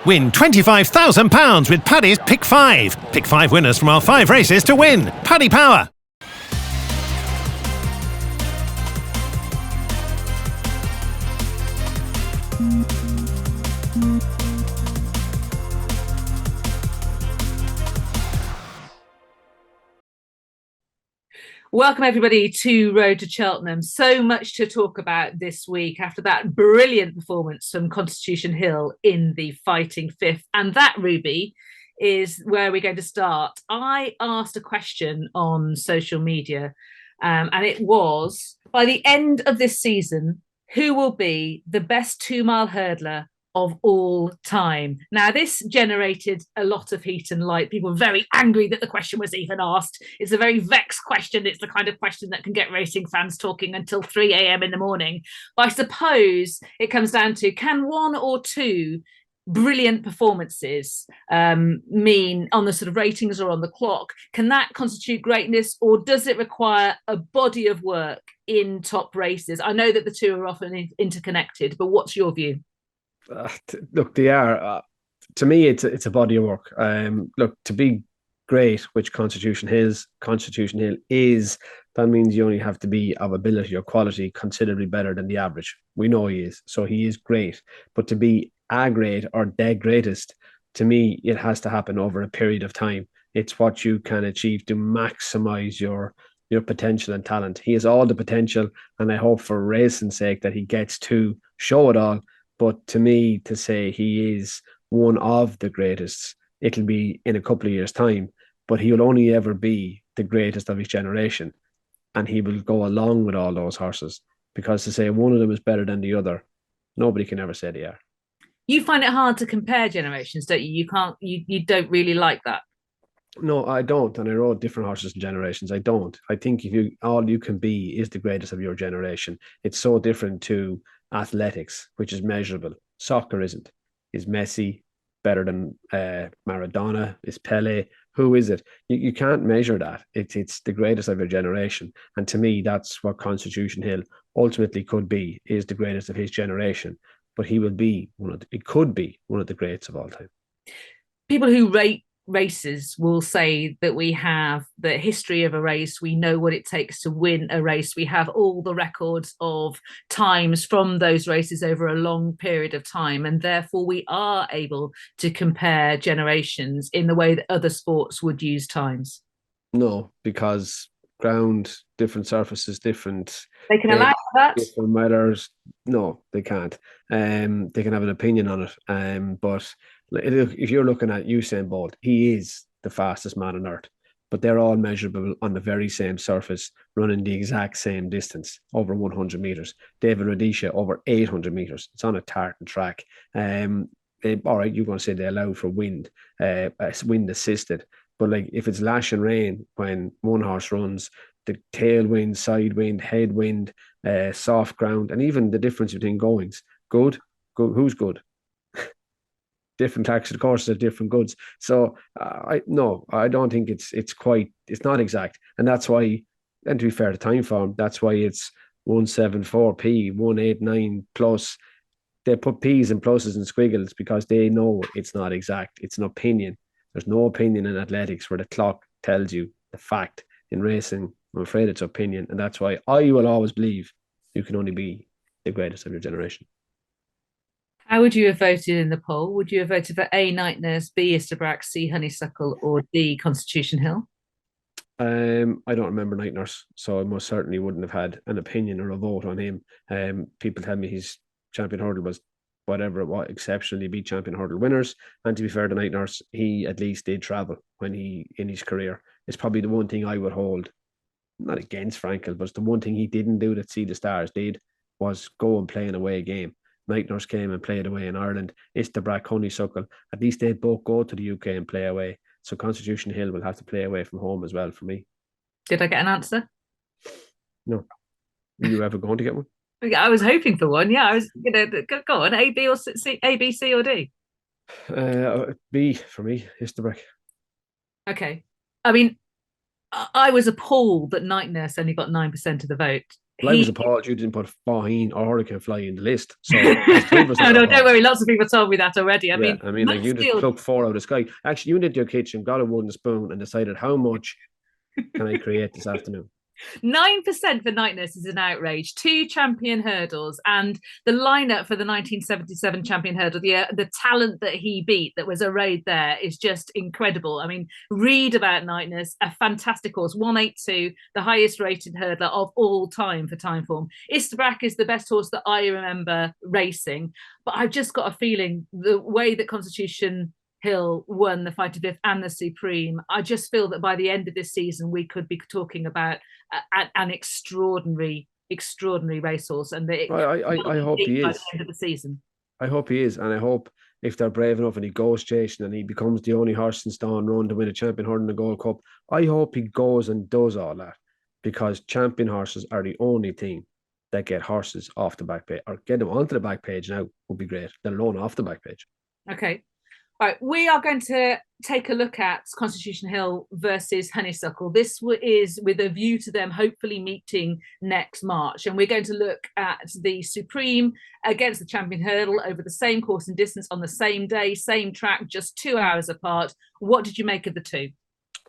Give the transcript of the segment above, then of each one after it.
Win £25,000 with Paddy's Pick 5. Pick 5 winners from our 5 races to win. Paddy Power. Welcome everybody to Road to Cheltenham. So much to talk about this week after that brilliant performance from Constitution Hill in the Fighting Fifth. And that, Ruby, is where we're going to start. I asked a question on social media and it was, by the end of this season, who will be the best 2-mile hurdler of all time? Now, this generated a lot of heat and light. People were very angry that the question was even asked. It's a very vexed question. It's the kind of question that can get racing fans talking until 3 a.m. in the morning. But I suppose it comes down to, can one or two brilliant performances mean, on the sort of ratings or on the clock, can that constitute greatness, or does it require a body of work in top races? I know that the two are often interconnected, but what's your view? Look, they are. To me, it's a body of work. Look, to be great, which Constitution Hill is, that means you only have to be of ability or quality considerably better than the average. We know he is, so he is great. But to be a great or the greatest, to me, it has to happen over a period of time. It's what you can achieve to maximize your potential and talent. He has all the potential, and I hope for racing's sake that he gets to show it all. But to me, to say he is one of the greatest, it'll be in a couple of years' time, but he will only ever be the greatest of his generation. And he will go along with all those horses, because to say one of them is better than the other, nobody can ever say they are. You find it hard to compare generations, don't you? You don't really like that. No, I don't. And I rode different horses and generations. I don't. I think all you can be is the greatest of your generation. It's so different to athletics, which is measurable. Soccer isn't. Is Messi better than Maradona? Is Pele? Who is it? You can't measure that. It's the greatest of your generation. And to me, that's what Constitution Hill ultimately could be, is the greatest of his generation. But he will be could be one of the greats of all time. People who rate races will say that we have the history of a race. We know what it takes to win a race. We have all the records of times from those races over a long period of time. And therefore we are able to compare generations in the way that other sports would use times. No, because ground, different surfaces, different. They can allow that. Different weathers. No, they can't. They can have an opinion on it. But if you're looking at Usain Bolt, he is the fastest man on earth. But they're all measurable on the very same surface, running the exact same distance, over 100 meters. David Rudisha, over 800 meters. It's on a tartan track. All right, you're going to say they allow for wind assisted. But like, if it's lash and rain when one horse runs, the tailwind, side wind, headwind, soft ground, and even the difference between goings. Good. Who's good? Different tracks of the courses have different goods. So I don't think it's not exact. And that's why, and to be fair to Timeform, that's why it's 174p, 189 plus. They put P's and pluses and squiggles because they know it's not exact. It's an opinion. There's no opinion in athletics where the clock tells you the fact. In racing, I'm afraid it's opinion. And that's why I will always believe you can only be the greatest of your generation. How would you have voted in the poll? Would you have voted for A, Night Nurse, B, Isterbrack, C, Honeysuckle, or D, Constitution Hill? I don't remember Night Nurse, so I most certainly wouldn't have had an opinion or a vote on him. People tell me his champion hurdle was whatever it was, exceptionally beat champion hurdle winners. And to be fair to Night Nurse, he at least did travel in his career. It's probably the one thing I would hold, not against Frankel, but it's the one thing he didn't do that See the Stars did, was go and play an away game. Night Nurse came and played away in Ireland. Isterbrack, Honeysuckle, at least they both go to the UK and play away. So Constitution Hill will have to play away from home as well for me. Did I get an answer? No. Were you ever going to get one? I was hoping for one. Yeah, I was go on. A, B, or C, A, B, C, or D? B for me, Isterbrack. Okay. I mean, I was appalled that Night Nurse only got 9% of the vote Well, I was appalled you didn't put Faheen or Hurricane Fly in the list. So there's three of us. No, don't worry. Lots of people told me that already. I mean, like you just plucked 4 out of the sky. Actually, you went into your kitchen, got a wooden spoon, and decided how much can I create this afternoon. 9% for Night Nurse is an outrage. 2 champion hurdles, and the lineup for the 1977 champion hurdle, the talent that he beat that was arrayed there is just incredible. I mean, read about Night Nurse, a fantastic horse, 182, the highest rated hurdler of all time for Timeform. Isterbrack is the best horse that I remember racing, but I've just got a feeling the way that Constitution Hill won the Fighting Fifth and the Supreme, I just feel that by the end of this season we could be talking about an extraordinary racehorse, and I hope he is by the end of the season. I hope he is, and I hope if they're brave enough and he goes chasing and he becomes the only horse in Stone Run to win a champion hurdle in the Gold Cup, I hope he goes and does all that, because champion horses are the only team that get horses off the back page, or get them onto the back page now would be great, let alone off the back page. Okay. All right, we are going to take a look at Constitution Hill versus Honeysuckle. This is with a view to them hopefully meeting next March. And we're going to look at the Supreme against the Champion Hurdle over the same course and distance on the same day, same track, just 2 hours apart. What did you make of the two?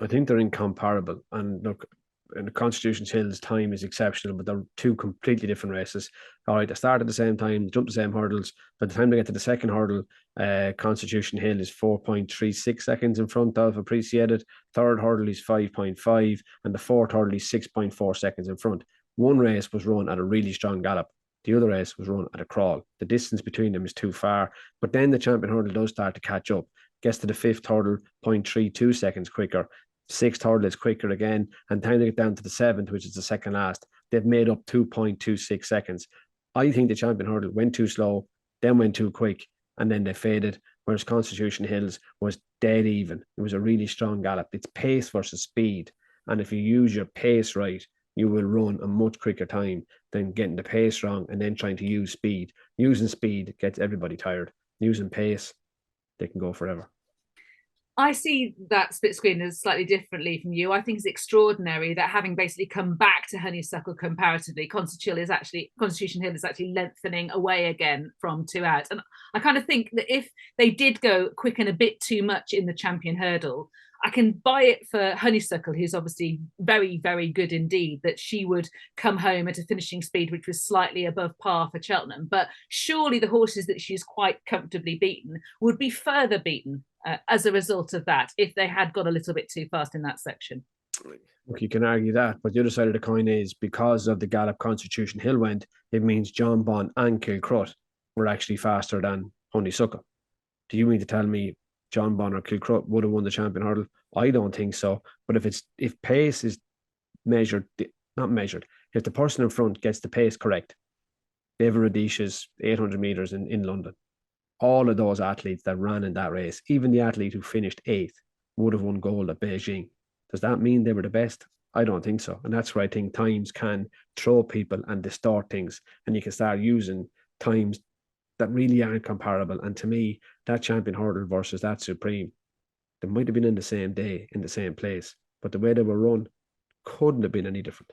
I think they're incomparable. And look, and the Constitution Hill's time is exceptional, but they're 2 completely different races. All right, they start at the same time, jump the same hurdles. By the time they get to the second hurdle, Constitution Hill is 4.36 seconds in front of Appreciated. Third hurdle is 5.5, and the fourth hurdle is 6.4 seconds in front. One race was run at a really strong gallop. The other race was run at a crawl. The distance between them is too far, but then the champion hurdle does start to catch up. Gets to the fifth hurdle, 0.32 seconds quicker. Sixth hurdle is quicker again, and time to get down to the seventh, which is the second last, they've made up 2.26 seconds. I think the champion hurdle went too slow, then went too quick, and then they faded, whereas Constitution Hills was dead even. It was a really strong gallop. It's pace versus speed, and if you use your pace right, you will run a much quicker time than getting the pace wrong and then trying to use speed. Using speed gets everybody tired. Using pace, they can go forever. I see that split screen as slightly differently from you. I think it's extraordinary that, having basically come back to Honeysuckle comparatively, Constitution Hill is actually lengthening away again from 2 out. And I kind of think that if they did go quick and a bit too much in the champion hurdle, I can buy it for Honeysuckle, who's obviously very, very good indeed, that she would come home at a finishing speed which was slightly above par for Cheltenham. But surely the horses that she's quite comfortably beaten would be further beaten as a result of that, if they had got a little bit too fast in that section. Look, you can argue that, but the other side of the coin is, because of the gallop Constitution Hill went, it means John Bond and Kilcrut were actually faster than Honeysuckle. Do you mean to tell me John Bond or Kilcrut would have won the champion hurdle? I don't think so. But if pace is measured, not measured, if the person in front gets the pace correct, David Radish's 800 meters in London, all of those athletes that ran in that race, even the athlete who finished 8th, would have won gold at Beijing. Does that mean they were the best? I don't think so. And that's where I think times can throw people and distort things. And you can start using times that really aren't comparable. And to me, that champion hurdle versus that Supreme, they might have been in the same day, in the same place, but the way they were run couldn't have been any different.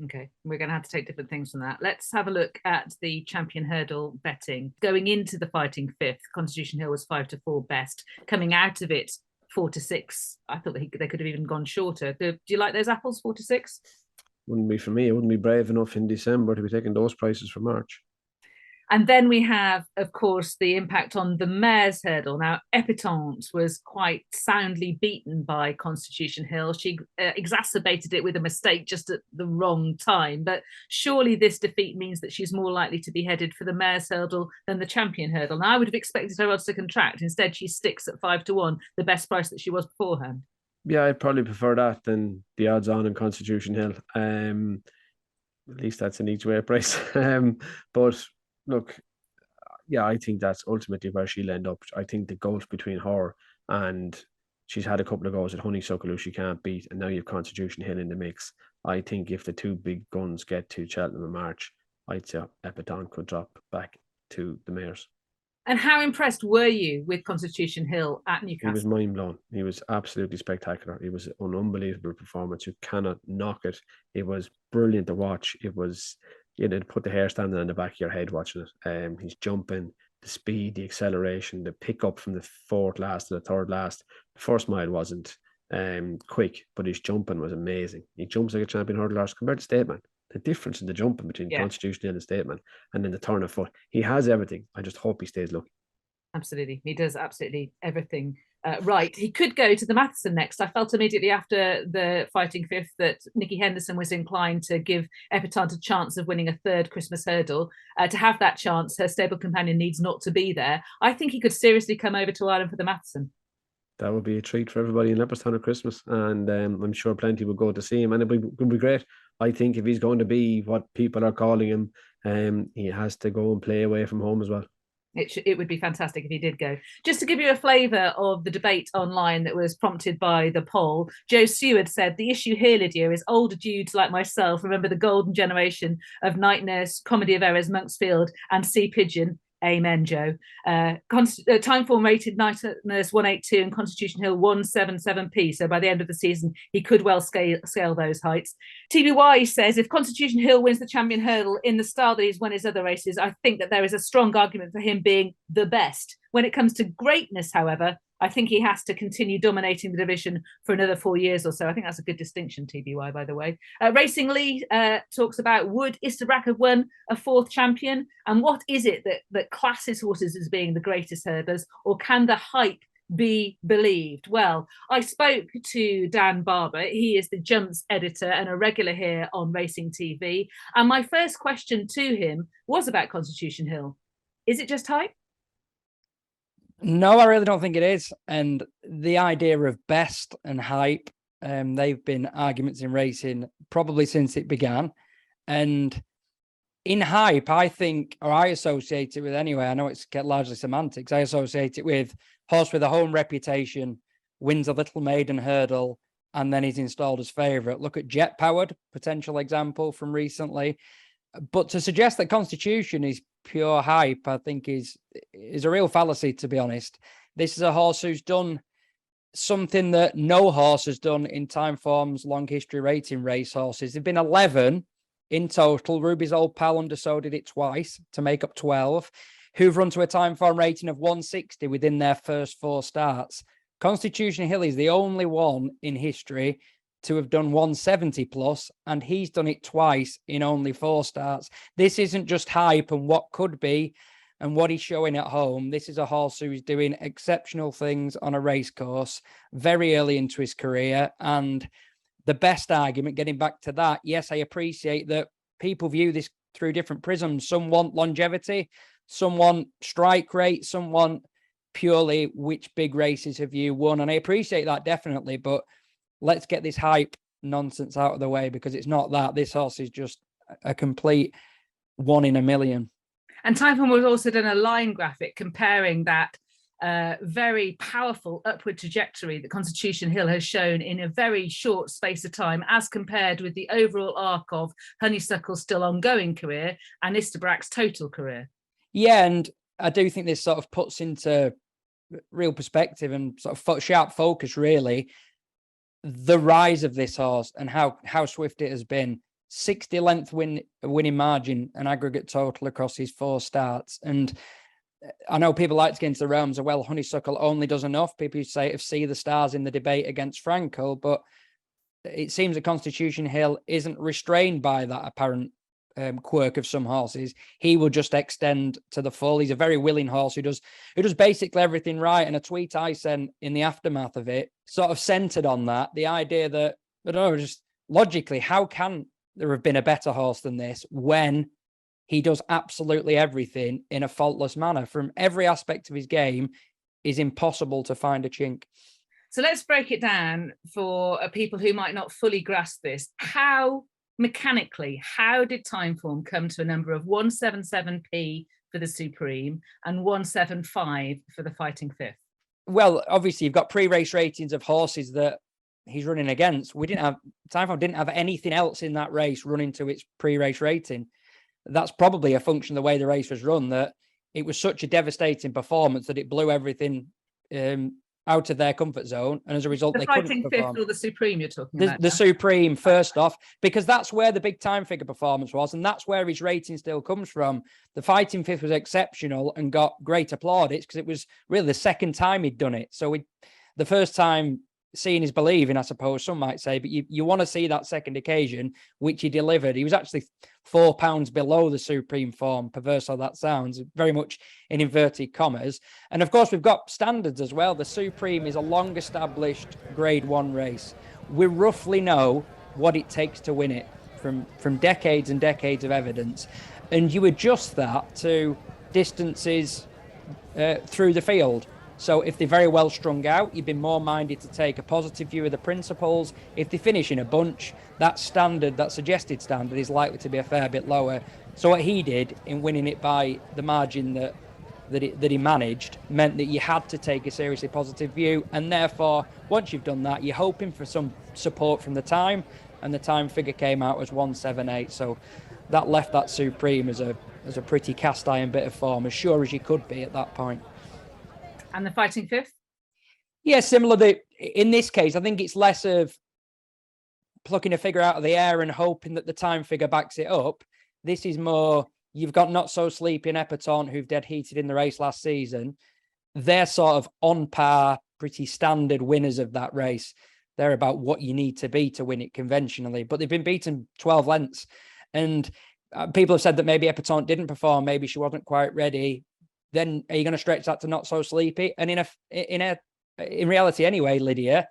Okay, we're going to have to take different things from that. Let's have a look at the champion hurdle betting. Going into the Fighting Fifth, Constitution Hill was 5-4 best. Coming out of it, 4-6. I thought they could have even gone shorter. Do you like those apples, 4-6? Wouldn't be for me. I wouldn't be brave enough in December to be taking those prices for March. And then we have, of course, the impact on the mare's hurdle. Now, Epitante was quite soundly beaten by Constitution Hill. She exacerbated it with a mistake just at the wrong time. But surely this defeat means that she's more likely to be headed for the mare's hurdle than the champion hurdle. Now, I would have expected her odds to contract. Instead, she sticks at 5-1, the best price that she was beforehand. Yeah, I'd probably prefer that than the odds on in Constitution Hill. At least that's an each way price. But look, yeah, I think that's ultimately where she'll end up. I think the gulf between her and, she's had a couple of goals at Honeysuckle who she can't beat, and now you have Constitution Hill in the mix. I think if the two big guns get to Cheltenham in March, I'd say Epitante could drop back to the mares. And how impressed were you with Constitution Hill at He Newcastle? was mind blown. He was absolutely spectacular. It was an unbelievable performance. You cannot knock it. It was brilliant to watch. It was, put the hair standing on the back of your head watching it. He's jumping, the speed, the acceleration, the pickup from the fourth last to the third last. The first mile wasn't quick, but his jumping was amazing. He jumps like a champion hurdler compared to Stateman. The difference in the jumping between Constitution Hill and Stateman, and then the turn of foot. He has everything. I just hope he stays lucky. Absolutely. He does absolutely everything right. He could go to the Matheson next. I felt immediately after the Fighting Fifth that Nicky Henderson was inclined to give Epatante a chance of winning a third Christmas hurdle. To have that chance, her stable companion needs not to be there. I think he could seriously come over to Ireland for the Matheson. That would be a treat for everybody in Leopardstown at Christmas, and I'm sure plenty will go to see him, and it would be great. I think if he's going to be what people are calling him, he has to go and play away from home as well. It would be fantastic if he did go. Just to give you a flavour of the debate online that was prompted by the poll, Joe Seward said, the issue here, Lydia, is older dudes like myself remember the golden generation of Night Nurse, Comedy of Errors, Monksfield and Sea Pigeon. Amen, Joe. Timeform rated Night Nurse 182 and Constitution Hill 177p. So by the end of the season, he could well scale those heights. TBY says, if Constitution Hill wins the champion hurdle in the style that he's won his other races, I think that there is a strong argument for him being the best. When it comes to greatness, however, I think he has to continue dominating the division for another 4 years or so. I think that's a good distinction, TBY, by the way. Racing Lee talks about, would Isterbrack have won a fourth champion? And what is it that classes horses as being the greatest hurdlers? Or can the hype be believed? Well, I spoke to Dan Barber. He is the jumps editor and a regular here on Racing TV. And my first question to him was about Constitution Hill. Is it just hype? No, I really don't think it is. And the idea of best and hype, they've been arguments in racing probably since it began. And in hype, I think, or I associate it with anyway, I know it's largely semantics, I associate it with horse with a home reputation, wins a little maiden hurdle, and then he's installed as favourite. Look at Jet Powered, potential example from recently. But to suggest that Constitution is pure hype, I think is a real fallacy, to be honest. This is a horse who's done something that no horse has done in Timeform's long history rating racehorses. There've been 11 in total. Ruby's old pal Underso did it twice to make up 12, who've run to a Timeform rating of 160 within their first 4 starts. Constitution Hill is the only one in history to have done 170 plus, and he's done it twice in only 4 starts. This isn't just hype and what could be and what he's showing at home. This is a horse who is doing exceptional things on a racecourse very early into his career. And the best argument, getting back to that, yes, I appreciate that people view this through different prisms. Some want longevity, some want strike rate, some want purely which big races have you won. And I appreciate that definitely, but let's get this hype nonsense out of the way, because it's not that. This horse is just a complete 1 in a million. And Timeform was also done a line graphic comparing that very powerful upward trajectory that Constitution Hill has shown in a very short space of time, as compared with the overall arc of Honeysuckle's still ongoing career and Isterbrack's total career. Yeah, and I do think this sort of puts into real perspective and sort of sharp focus, really, the rise of this horse and how swift it has been. 60 length winning margin, an aggregate total across his 4 starts. And I know people like to get into the realms of, well, Honeysuckle only does enough. People say to see the stars in the debate against Franco, but it seems that Constitution Hill isn't restrained by that apparent quirk of some horses. He will just extend to the full. He's a very willing horse who does basically everything right. And a tweet I sent in the aftermath of it sort of centered on that, the idea that, I don't know, just logically, how can there have been a better horse than this when he does absolutely everything in a faultless manner? From every aspect of his game is impossible to find a chink. So let's break it down for people who might not fully grasp this. Mechanically, how did Timeform come to a number of 177p for the Supreme and 175 for the Fighting Fifth? Well, obviously, you've got pre-race ratings of horses that he's running against. Timeform didn't have anything else in that race running to its pre-race rating. That's probably a function of the way the race was run, that it was such a devastating performance that it blew everything out of their comfort zone, and as a result, The they Fighting couldn't Fifth perform. or the Supreme you're talking about? The Supreme, first off, because that's where the big time figure performance was, and that's where his rating still comes from. The Fighting Fifth was exceptional and got great applaudits because it was really the second time he'd done it. So the first time, seeing is believing, I suppose some might say, but you want to see that second occasion, which he delivered. He was actually £4 below the Supreme form, perverse how that sounds, very much in inverted commas. And of course, we've got standards as well. The Supreme is a long-established Grade 1 race. We roughly know what it takes to win it from decades and decades of evidence. And you adjust that to distances through the field. So if they're very well strung out, you've been more minded to take a positive view of the principles. If they finish in a bunch, that standard, that suggested standard, is likely to be a fair bit lower. So what he did in winning it by the margin that he managed meant that you had to take a seriously positive view. And therefore, once you've done that, you're hoping for some support from the time, and the time figure came out as 178. So that left that Supreme as a pretty cast iron bit of form, as sure as you could be at that point. And the Fighting Fifth? Yeah, similar. In this case, I think it's less of plucking a figure out of the air and hoping that the time figure backs it up. This is more, you've got Not So Sleepy and Epatante, who've dead heated in the race last season. They're sort of on par, pretty standard winners of that race. They're about what you need to be to win it conventionally, but they've been beaten 12 lengths. And people have said that maybe Epatante didn't perform, maybe she wasn't quite ready. Then are you going to stretch that to Not So Sleepy? And in reality anyway, Lydia,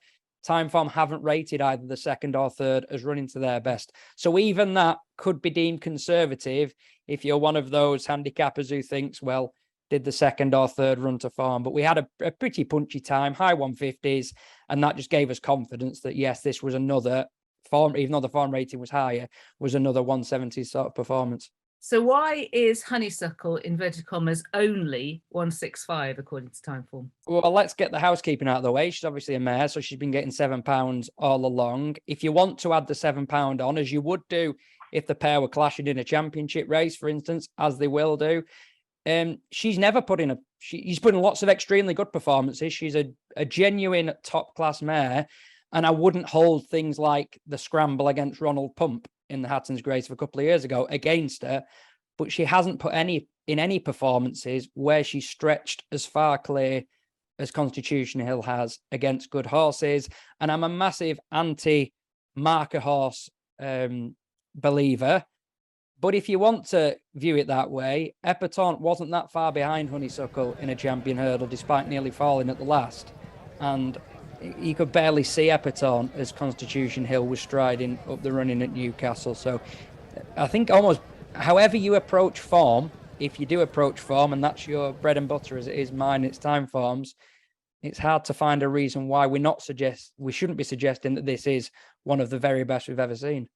Timeform haven't rated either the second or third as running to their best. So even that could be deemed conservative if you're one of those handicappers who thinks, well, did the second or third run to form? But we had a pretty punchy time, high 150s, and that just gave us confidence that, yes, this was another form, even though the form rating was higher, was another 170 sort of performance. So why is Honeysuckle, inverted commas, only 165 according to Timeform? Well, let's get the housekeeping out of the way. She's obviously a mare, so she's been getting £7 all along. If you want to add the £7 on, as you would do if the pair were clashing in a championship race, for instance, as they will do, she's never put in she's put in lots of extremely good performances. She's a genuine top-class mare, and I wouldn't hold things like the scramble against Ronald Pump in the Hatton's Grace of a couple of years ago against her, but she hasn't put any performances where she stretched as far clear as Constitution Hill has against good horses. And I'm a massive anti-marker horse believer. But if you want to view it that way, Epatante wasn't that far behind Honeysuckle in a champion hurdle, despite nearly falling at the last. And you could barely see Epatante as Constitution Hill was striding up the running at Newcastle. So I think almost however you approach form, if you do approach form, and that's your bread and butter as it is mine, it's Timeforms, it's hard to find a reason why we shouldn't be suggesting that this is one of the very best we've ever seen.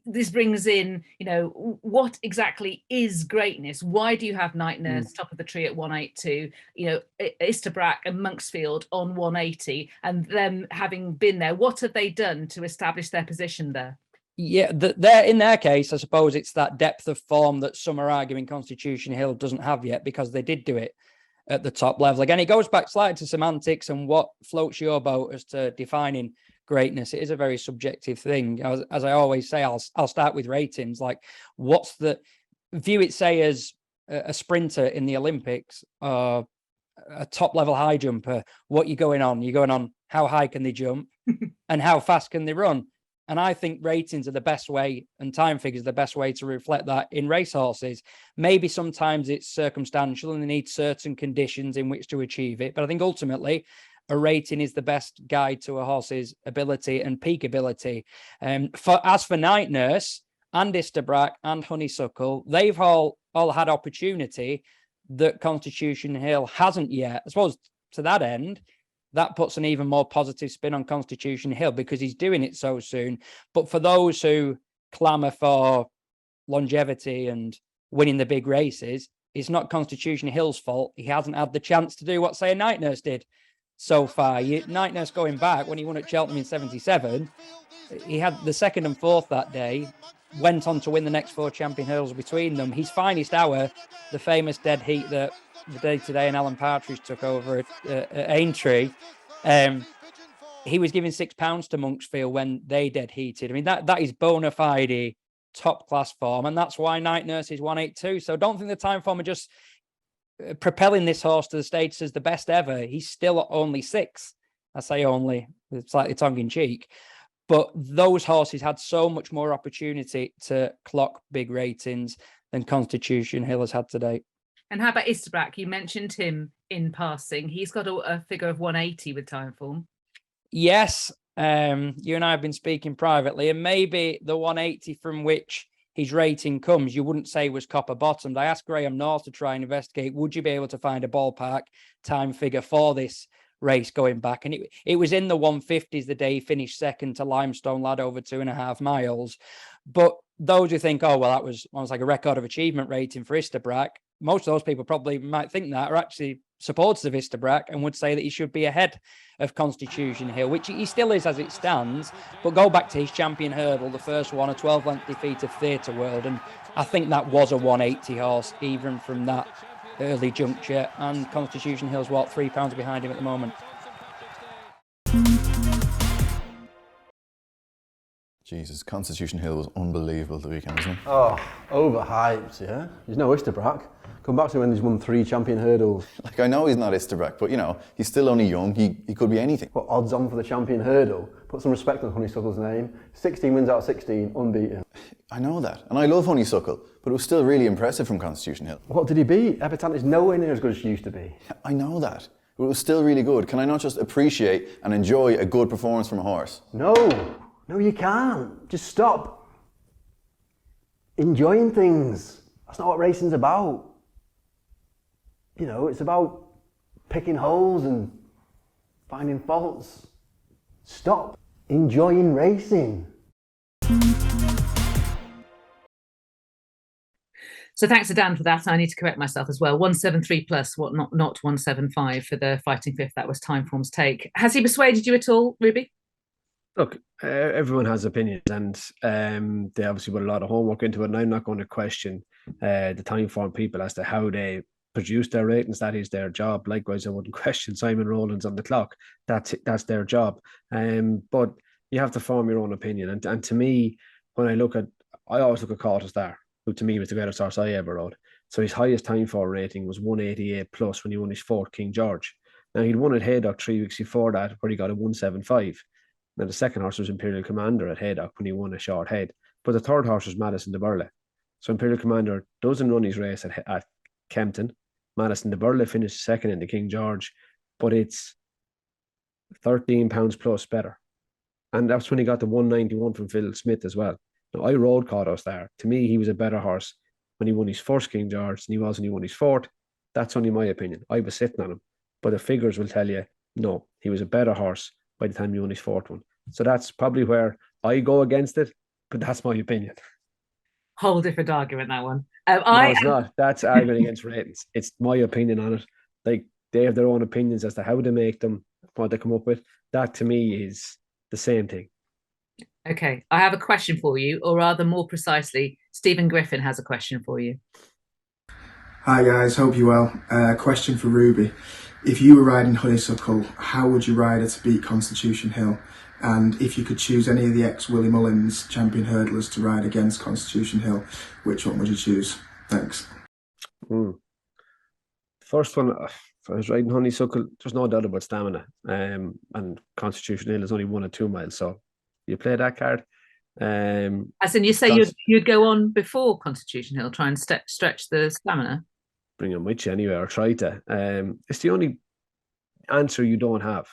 This brings in, what exactly is greatness? Why do you have Night Nurse top of the tree at 182, Istabrack and Monksfield on 180, and them having been there? What have they done to establish their position there? Yeah, in their case, I suppose it's that depth of form that some are arguing Constitution Hill doesn't have yet, because they did do it at the top level. Again, it goes back slightly to semantics and what floats your boat as to defining greatness. It is a very subjective thing. As I always say, I'll start with ratings. Like, what's the view it, say, as a sprinter in the Olympics or a top level high jumper? What you're going on how high can they jump and how fast can they run? And I think ratings are the best way, and time figures are the best way to reflect that in racehorses. Maybe sometimes it's circumstantial and they need certain conditions in which to achieve it. But I think ultimately a rating is the best guide to a horse's ability and peak ability. As for Night Nurse and Istabrack and Honeysuckle, they've all had opportunity that Constitution Hill hasn't yet. I suppose to that end, that puts an even more positive spin on Constitution Hill because he's doing it so soon. But for those who clamour for longevity and winning the big races, it's not Constitution Hill's fault. He hasn't had the chance to do what, say, a Night Nurse did so far. Night Nurse, going back, when he won at Cheltenham in 77, he had the second and fourth that day, went on to win the next 4 champion hurdles between them. His finest hour, the famous dead heat that the day today and Alan Partridge took over at Aintree, he was giving £6 to Monksfield when they dead heated. I mean, that is bona fide top class form, and that's why Night Nurse is 182. So don't think the Timeform are just propelling this horse to the status as the best ever. He's still only 6. I say only, slightly tongue in cheek. But those horses had so much more opportunity to clock big ratings than Constitution Hill has had to date. And how about Isterbrack? You mentioned him in passing. He's got a figure of 180 with Timeform. Yes, you and I have been speaking privately, and maybe the 180 from which his rating comes, you wouldn't say was copper bottomed. I asked Graham North to try and investigate, would you be able to find a ballpark time figure for this race going back? And it was in the 150s the day he finished second to Limestone Lad over 2.5 miles. But those who think, oh, well, that was almost like a record of achievement rating for Isterbrack, most of those people probably might think that are actually supporters of Isterbrack and would say that he should be ahead of Constitution Hill, which he still is as it stands. But go back to his champion hurdle, the first one, a 12-length defeat of Theatre World, and I think that was a 180 horse, even from that early juncture. And Constitution Hill's what, £3 behind him at the moment. Jesus, Constitution Hill was unbelievable the weekend, wasn't it? Oh, overhyped, yeah. He's no Isterbrack. Come back to when he's won 3 champion hurdles. Like, I know he's not Isterbrack, but, you know, he's still only young. He could be anything. What odds on for the champion hurdle? Put some respect on Honeysuckle's name. 16 wins out of 16, unbeaten. I know that. And I love Honeysuckle, but it was still really impressive from Constitution Hill. What did he beat? Epitan is nowhere near as good as she used to be. I know that. But it was still really good. Can I not just appreciate and enjoy a good performance from a horse? No, you can't. Just stop enjoying things. That's not what racing's about. You know, it's about picking holes and finding faults. Stop enjoying racing. So thanks to Dan for that. I need to correct myself as well. 173 plus, what not 175 for the Fighting Fifth. That was Timeform's take. Has he persuaded you at all, Ruby? Look, everyone has opinions, and they obviously put a lot of homework into it, and I'm not going to question the Timeform people as to how they produce their ratings. That is their job. Likewise, I wouldn't question Simon Rowlands on the clock. That's their job. But you have to form your own opinion. And to me, when I always look at Carter Star, who to me was the greatest horse I ever rode. So his highest Timeform rating was 188 plus when he won his 4th King George. Now he'd won at Haydock 3 weeks before that, where he got a 175. Now, the second horse was Imperial Commander at Haydock when he won a short head. But the third horse was Madison de Burle. So Imperial Commander doesn't run his race at Kempton. Madison de Burle finished second in the King George, but it's £13 plus better. And that's when he got the 191 from Phil Smith as well. Now, I rode Caudos there. To me, he was a better horse when he won his 1st King George than he was when he won his 4th. That's only my opinion. I was sitting on him. But the figures will tell you, no, he was a better horse by the time he won his 4th one. So that's probably where I go against it, but that's my opinion. Whole different argument, that one. No, it's not. That's arguing against ratings. It's my opinion on it. Like, they have their own opinions as to how they make them, what they come up with. That, to me, is the same thing. Okay, I have a question for you, or rather more precisely, Stephen Griffin has a question for you. Hi guys, hope you're well. Question for Ruby. If you were riding Honeysuckle, how would you ride her to beat Constitution Hill? And if you could choose any of the ex-Willie Mullins champion hurdlers to ride against Constitution Hill, which one would you choose? Thanks. First one, if I was riding Honeysuckle, there's no doubt about stamina. And Constitution Hill is only 1 or 2 miles, so you play that card. As in, you say you'd go on before Constitution Hill, try and stretch the stamina? Bring them with you anyway, or try to. It's the only answer you don't have.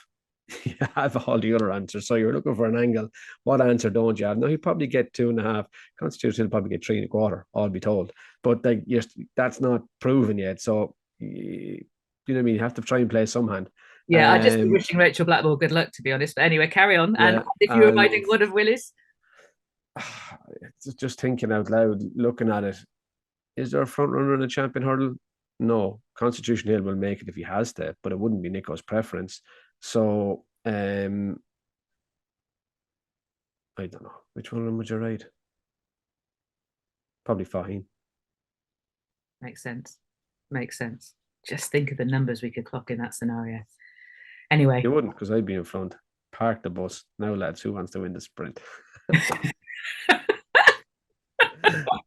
You have all the other answers. So you're looking for an angle. What answer don't you have? Now, he'll probably get 2.5. Constitution will probably get 3.25, all be told. But that's not proven yet. So, you know what I mean? You have to try and play some hand. Yeah, I'd just be wishing Rachel Blackmore good luck, to be honest. But anyway, carry on. Yeah, and if you were riding one of Willie's? Just thinking out loud, looking at it, is there a front runner in the champion hurdle? No. Constitution Hill will make it if he has to, but it wouldn't be Nico's preference. So, I don't know. Which one of them would you ride? Probably Faheen. Makes sense. Just think of the numbers we could clock in that scenario. Anyway. You wouldn't, because I'd be in front. Park the bus. Now, lads, who wants to win the sprint?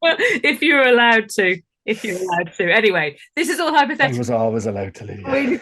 If you're allowed to. Anyway, this is all hypothetical. I was always allowed to leave.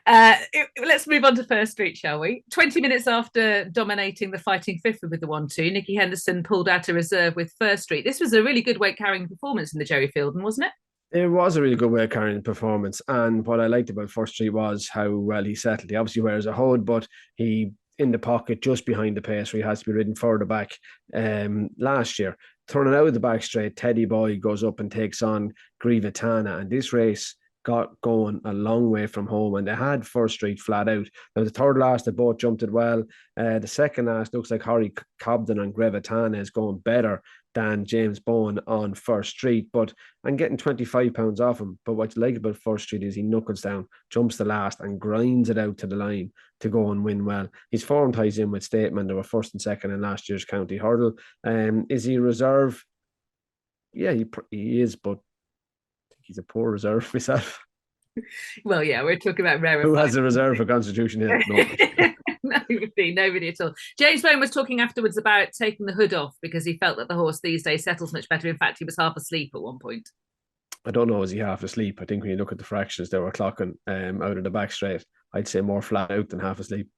Let's move on to First Street, shall we? 20 minutes after dominating the fighting fifth with the 1-2, Nicky Henderson pulled out a reserve with First Street. This was a really good weight carrying performance in the Jerry Fielden, wasn't it? It was a really good weight carrying performance, and what I liked about First Street was how well he settled. He obviously wears a hood, but he in the pocket just behind the pace where he has to be ridden further back. Last year, turning out of the back straight, Teddy Boy goes up and takes on Grivatana, and this race got going a long way from home, and they had First Street flat out. Now, the third last, they both jumped it well. The second last looks like Harry Cobden and Grivatana is going better than James Bowen on First Street, but I'm getting £25 off him. But what you like about First Street is he knuckles down, jumps the last, and grinds it out to the line to go and win well. His form ties in with Statement. They were first and second in last year's county hurdle. Is he reserve? Yeah, he is, but he's a poor reserve myself. Well, yeah, we're talking about rare. Who has a reserve for Constitution Hill? Nobody at all. James Bowen was talking afterwards about taking the hood off because he felt that the horse these days settles much better. In fact, he was half asleep at one point. I don't know, is he half asleep? I think when you look at the fractions they were clocking out of the back straight, I'd say more flat out than half asleep.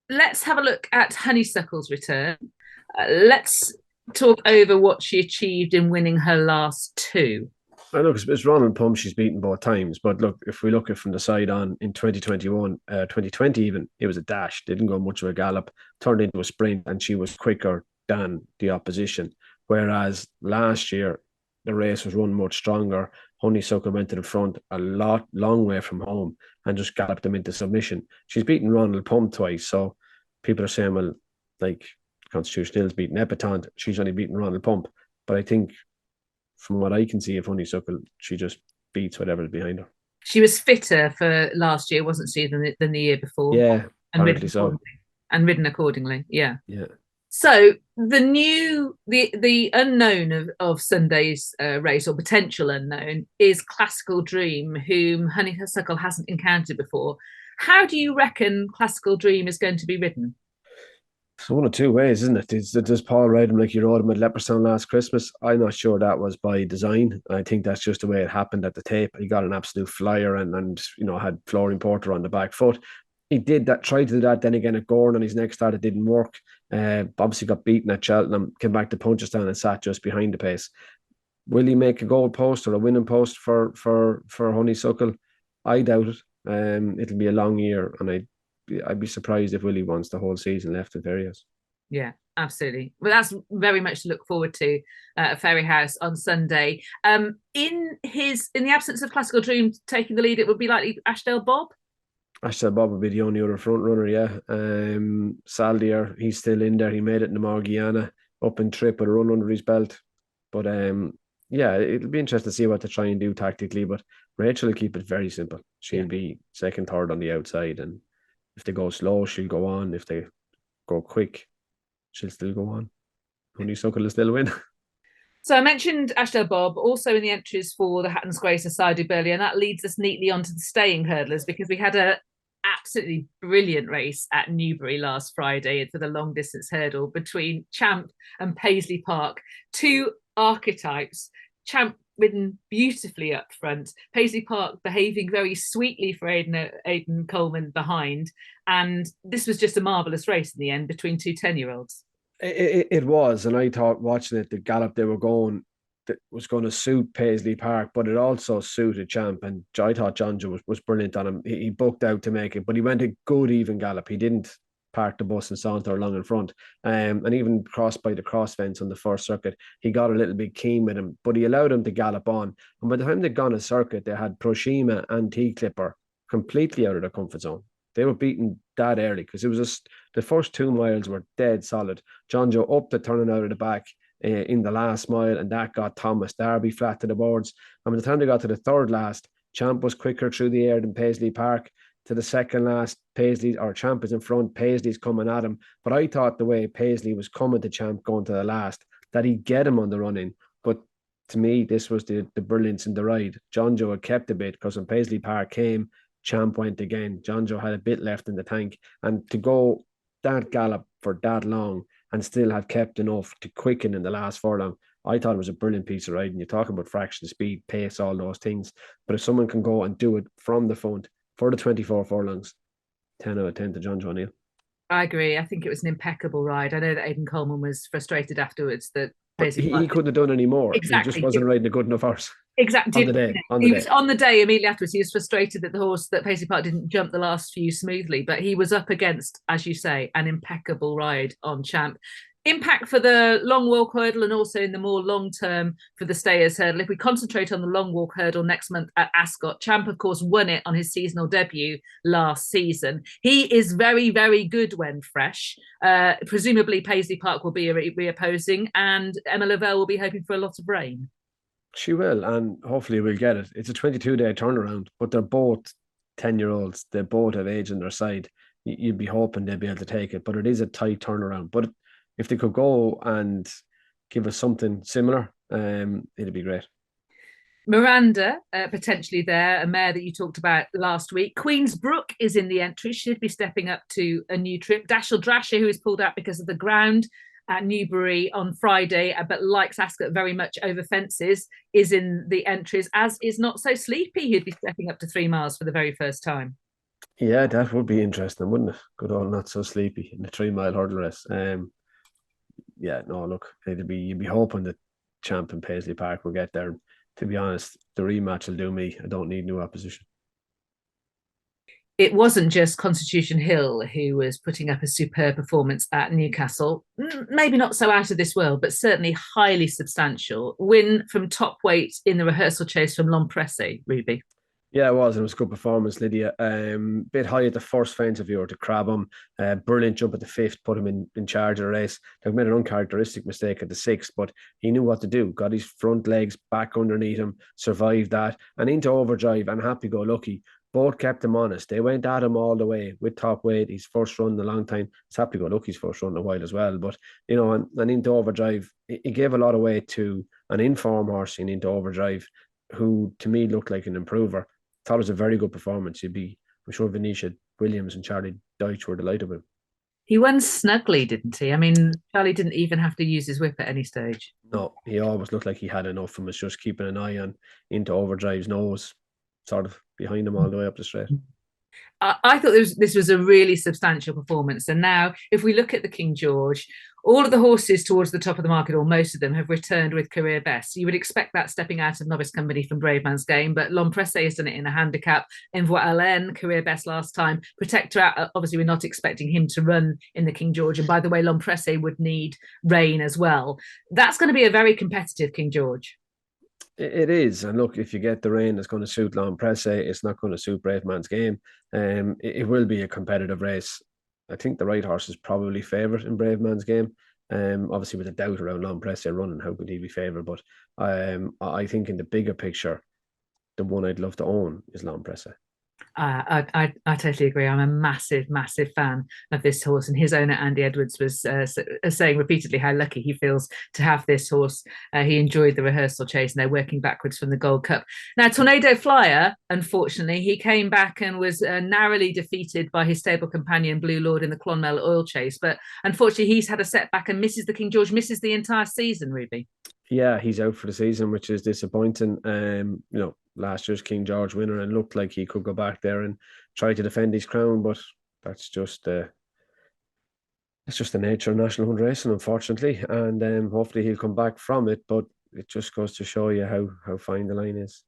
Let's have a look at Honeysuckle's return. Let's talk over what she achieved in winning her last two. Look, it's Ronald Pump she's beaten both times, but look, if we look at from the side on in 2021, 2020 even, it was a dash, didn't go much of a gallop, turned into a sprint, and she was quicker than the opposition. Whereas last year, the race was run much stronger. Honeysuckle went to the front long way from home and just galloped them into submission. She's beaten Ronald Pump twice, so people are saying, well, like Constitution Hill's beaten Epatante, she's only beaten Ronald Pump. But I think from what I can see of Honeysuckle, she just beats whatever's behind her. She was fitter for last year, wasn't she, than the year before? Yeah, apparently so. And ridden accordingly, yeah. Yeah. So the unknown of Sunday's race, or potential unknown, is Classical Dream, whom Honeysuckle hasn't encountered before. How do you reckon Classical Dream is going to be ridden? So one of two ways, isn't it? Does Paul ride him like he rode him at Leopardstown last Christmas? I'm not sure that was by design. I think that's just the way it happened at the tape. He got an absolute flyer and had Florian Porter on the back foot. He did that, tried to do that then again at Gorn on his next start. It didn't work. Obviously got beaten at Cheltenham, came back to Punchestown and sat just behind the pace. Will he make a goal post or a winning post for Honeysuckle? I doubt it. It'll be a long year, and I'd be surprised if Willie wants the whole season left at Fairyhouse. Yeah, absolutely. Well, that's very much to look forward to at Fairyhouse on Sunday. In the absence of Classical Dream taking the lead, it would be likely Ashdale Bob. Ashdale Bob would be the only other front runner, yeah. Saldier, he's still in there. He made it in the Morgiana, up in trip with a run under his belt. But yeah, it'll be interesting to see what they try and do tactically. But Rachel will keep it very simple. She'll be second, third on the outside, and if they go slow, she'll go on. If they go quick, she'll still go on. Honeysuckle will still win. So I mentioned Ashdale Bob also in the entries for the Hatton's Grace Society Burley, and that leads us neatly onto the staying hurdlers, because we had a absolutely brilliant race at Newbury last Friday for the long distance hurdle between Champ and Paisley Park, two archetypes. Champ ridden beautifully up front, Paisley Park behaving very sweetly for Aidan Coleman behind, and this was just a marvellous race in the end between two 10-year-olds. It was, and I thought watching it, the gallop they were going, that was going to suit Paisley Park, but it also suited Champ, and I thought John Joe was brilliant on him. He booked out to make it, but he went a good even gallop. He didn't park the bus and saunter along in front, and even crossed by the cross fence on the first circuit. He got a little bit keen with him, but he allowed him to gallop on. And by the time they'd gone a circuit, they had Proshima and T-Clipper completely out of their comfort zone. They were beaten that early because it was the first 2 miles were dead solid. John Joe up the turning out of the back in the last mile, and that got Thomas Darby flat to the boards. And by the time they got to the third last, Champ was quicker through the air than Paisley Park. To the second last, Champ is in front, Paisley's coming at him. But I thought the way Paisley was coming to Champ going to the last, that he'd get him on the run in. But to me, this was the brilliance in the ride. John Joe had kept a bit because when Paisley Park came, Champ went again. John Joe had a bit left in the tank. And to go that gallop for that long and still have kept enough to quicken in the last furlong, I thought it was a brilliant piece of riding. You talk about fraction of speed, pace, all those things. But if someone can go and do it from the front for the 24 furlongs, 10 out of 10 to John Joe O'Neill. I agree. I think it was an impeccable ride. I know that Aidan Coleman was frustrated afterwards that he couldn't have done any more. Exactly. He just wasn't riding a good enough horse. Exactly. On the day. He was on the day immediately afterwards. He was frustrated that the horse that Paisley Park didn't jump the last few smoothly, but he was up against, as you say, an impeccable ride on Champ. Impact for the long walk hurdle and also in the more long term for the stayers hurdle. If we concentrate on the long walk hurdle next month at Ascot, Champ, of course, won it on his seasonal debut last season. He is very, very good when fresh. Presumably, Paisley Park will be reopposing, and Emma Lavelle will be hoping for a lot of rain. She will, and hopefully we'll get it. It's a 22-day turnaround, but they're both 10-year-olds. They both have age on their side. You'd be hoping they'll be able to take it, but it is a tight turnaround. But if they could go and give us something similar, it'd be great. Miranda, potentially there, a mare that you talked about last week. Queensbrook is in the entry. Should be stepping up to a new trip. Dashel Drasher, who is pulled out because of the ground at Newbury on Friday, but likes Ascot very much over fences, is in the entries, as is Not So Sleepy, who'd be stepping up to 3 miles for the very first time. Yeah, that would be interesting, wouldn't it? Good old Not So Sleepy in the 3-mile hurdle race. Yeah, no, look, you'd be hoping that Champ and Paisley Park will get there. To be honest, the rematch will do me. I don't need new opposition. It wasn't just Constitution Hill who was putting up a superb performance at Newcastle. Maybe not so out of this world, but certainly highly substantial. Win from top weight in the rehearsal chase from Presse, Ruby. Yeah, it was. It was a good performance, Lydia. Bit high at the first fence if you were to crab him. Brilliant jump at the 5th, put him in charge of the race. They made an uncharacteristic mistake at the 6th, but he knew what to do. Got his front legs back underneath him, survived that, and into overdrive and happy-go-lucky. Both kept him honest. They went at him all the way with top weight. His first run in a long time. It's happy-go-lucky's first run in a while as well. But, you know, and into overdrive, he gave a lot of weight to an inform horse in into overdrive, who to me looked like an improver. Thought it was a very good performance. I'm sure Venetia Williams and Charlie Deutsch were delighted with him. He won snugly, didn't he? I mean, Charlie didn't even have to use his whip at any stage. No, he always looked like he had enough and was just keeping an eye on into overdrive's nose, sort of behind him all the way up the straight. I thought this was a really substantial performance. And now, if we look at the King George, all of the horses towards the top of the market, or most of them, have returned with career best. You would expect that stepping out of Novice Company from Brave Man's Game, but Presse has done it in a handicap. Envoi Allen, career best last time. Protector, obviously, we're not expecting him to run in the King George. And by the way, Presse would need rain as well. That's going to be a very competitive King George. It is, and look, if you get the rain, it's going to suit Presse. It's not going to suit Brave Man's Game. It will be a competitive race. I think the right horse is probably favourite in Brave Man's Game. Obviously, with a doubt around Presse running, how could he be favourite? But I think in the bigger picture, the one I'd love to own is Presse. I totally agree. I'm a massive fan of this horse, and his owner Andy Edwards was saying repeatedly how lucky he feels to have this horse. He enjoyed the rehearsal chase, and they're working backwards from the Gold Cup. Now, Tornado Flyer, unfortunately, he came back and was narrowly defeated by his stable companion Blue Lord in the Clonmel Oil Chase, but unfortunately he's had a setback and misses the King George, misses the entire season, Ruby. Yeah, he's out for the season, which is disappointing. Last year's King George winner, and looked like he could go back there and try to defend his crown, but that's just the nature of National Hunt racing, unfortunately. And hopefully he'll come back from it, but it just goes to show you how fine the line is.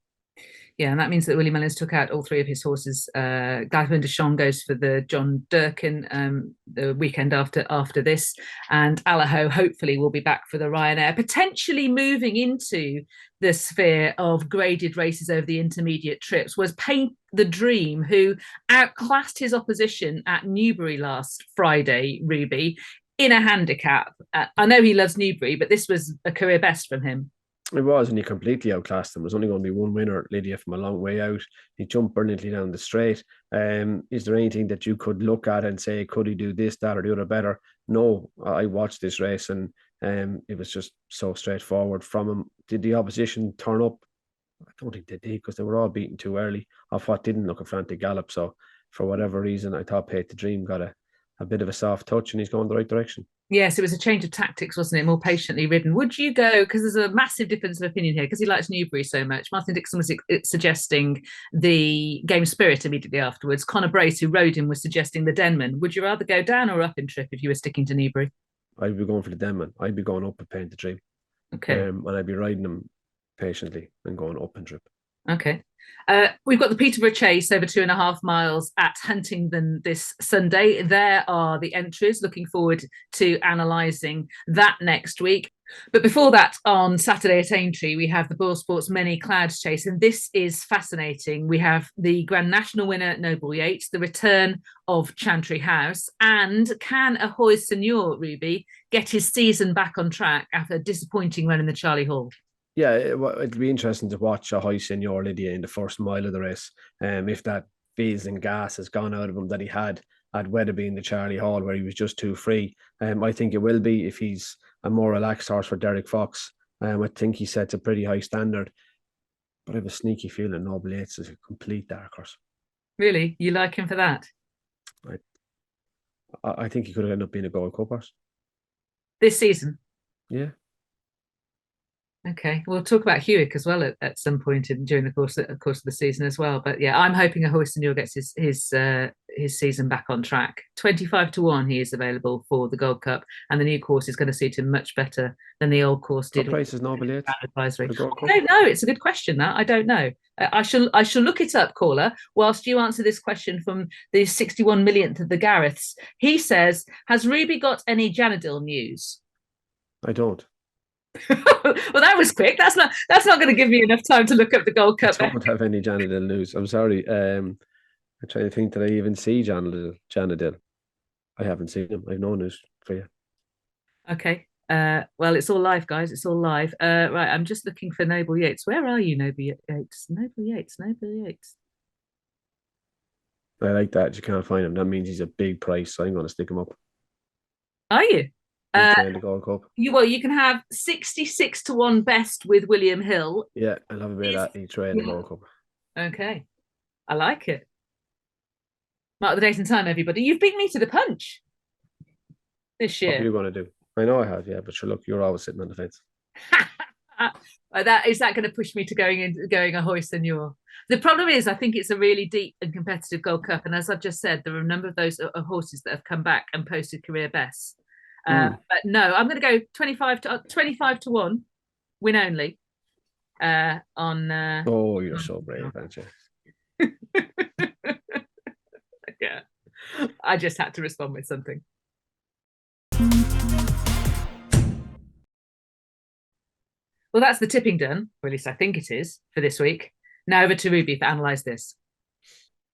Yeah, and that means that Willie Mullins took out all 3 of his horses. Gavin Deschamps goes for the John Durkin the weekend after this, and Allaho hopefully will be back for the Ryanair, potentially moving into the sphere of graded races over the intermediate trips. Was Paint the Dream, who outclassed his opposition at Newbury last Friday, Ruby, in a handicap. I know he loves Newbury, but this was a career best from him. It was, and he completely outclassed them. There's only going to be one winner, Lydia, from a long way out. He jumped brilliantly down the straight. Is there anything that you could look at and say, could he do this, that, or the other better? No, I watched this race, and it was just so straightforward from him. Did the opposition turn up? I don't think they did, because they were all beaten too early off what didn't look a frantic gallop. So for whatever reason, I thought Pate the Dream got a bit of a soft touch, and he's going the right direction. Yes, it was a change of tactics, wasn't it? More patiently ridden. Would you go, because there's a massive difference of opinion here, because he likes Newbury so much. Martin Dixon was suggesting the Game Spirit immediately afterwards. Conor Brace, who rode him, was suggesting the Denman. Would you rather go down or up in trip if you were sticking to Newbury? I'd be going for the Denman. I'd be going up with Paint the Dream. Okay. And I'd be riding him patiently and going up in trip. Okay. We've got the Peterborough Chase over 2.5 miles at Huntingdon this Sunday. There are the entries. Looking forward to analysing that next week. But before that, on Saturday at Aintree, we have the Boyle Sports Many Clouds Chase, and this is fascinating. We have the Grand National winner, Noble Yates, the return of Chantry House, and can Ahoy Senior, Ruby, get his season back on track after a disappointing run in the Charlie Hall? Yeah, it'd be interesting to watch Ahoy Senior, Lydia, in the first mile of the race. If that fizz and gas has gone out of him that he had at Wetherby in the Charlie Hall, where he was just too free. I think it will be if he's a more relaxed horse for Derek Fox. I think he sets a pretty high standard. But I have a sneaky feeling Noble Yates is a complete dark horse. Really? You like him for that? I think he could have ended up being a Gold Cup horse. This season? Yeah. Okay, we'll talk about Hewick as well at some point during the course of the season as well. But yeah, I'm hoping Ahoy Senior gets his season back on track. 25-1 he is available for the Gold Cup, and the new course is going to suit him much better than the old course did. What price is Noble Yates? Advisory. I don't know. It's a good question. That I don't know. I shall look it up, caller, whilst you answer this question from the 61 millionth of the Gareths. He says, "Has Ruby got any Janadil news?" I don't. Well, that was quick. That's not going to give me enough time to look up the Gold Cup. I don't have any Janadil news. I'm sorry. I'm trying to think, did I even see Janadil? I haven't seen him. I've no news for you. Okay. Well, it's all live, guys. It's all live. Right. I'm just looking for Noble Yates. Where are you, Noble Yates? Noble Yates. I like that. You can't find him. That means he's a big price, so I'm going to stick him up. Are you? The Gold Cup. You can have 66-1 best with William Hill. Yeah, I love a bit of that. He trained the Gold Cup. Okay, I like it. Mark the date and time, everybody. You've beat me to the punch this year. What are you going to do? I know I have, yeah, but sure, look, you're always sitting on the fence. Is that going to push me to going Ahoy Senior? The problem is, I think it's a really deep and competitive Gold Cup, and as I've just said, there are a number of those horses that have come back and posted career bests. But no, I'm going to go 25-1 win only on. Oh, you're so brave, aren't you? Yeah, I just had to respond with something. Well, that's the tipping done, or at least I think it is, for this week. Now over to Ruby to analyse this.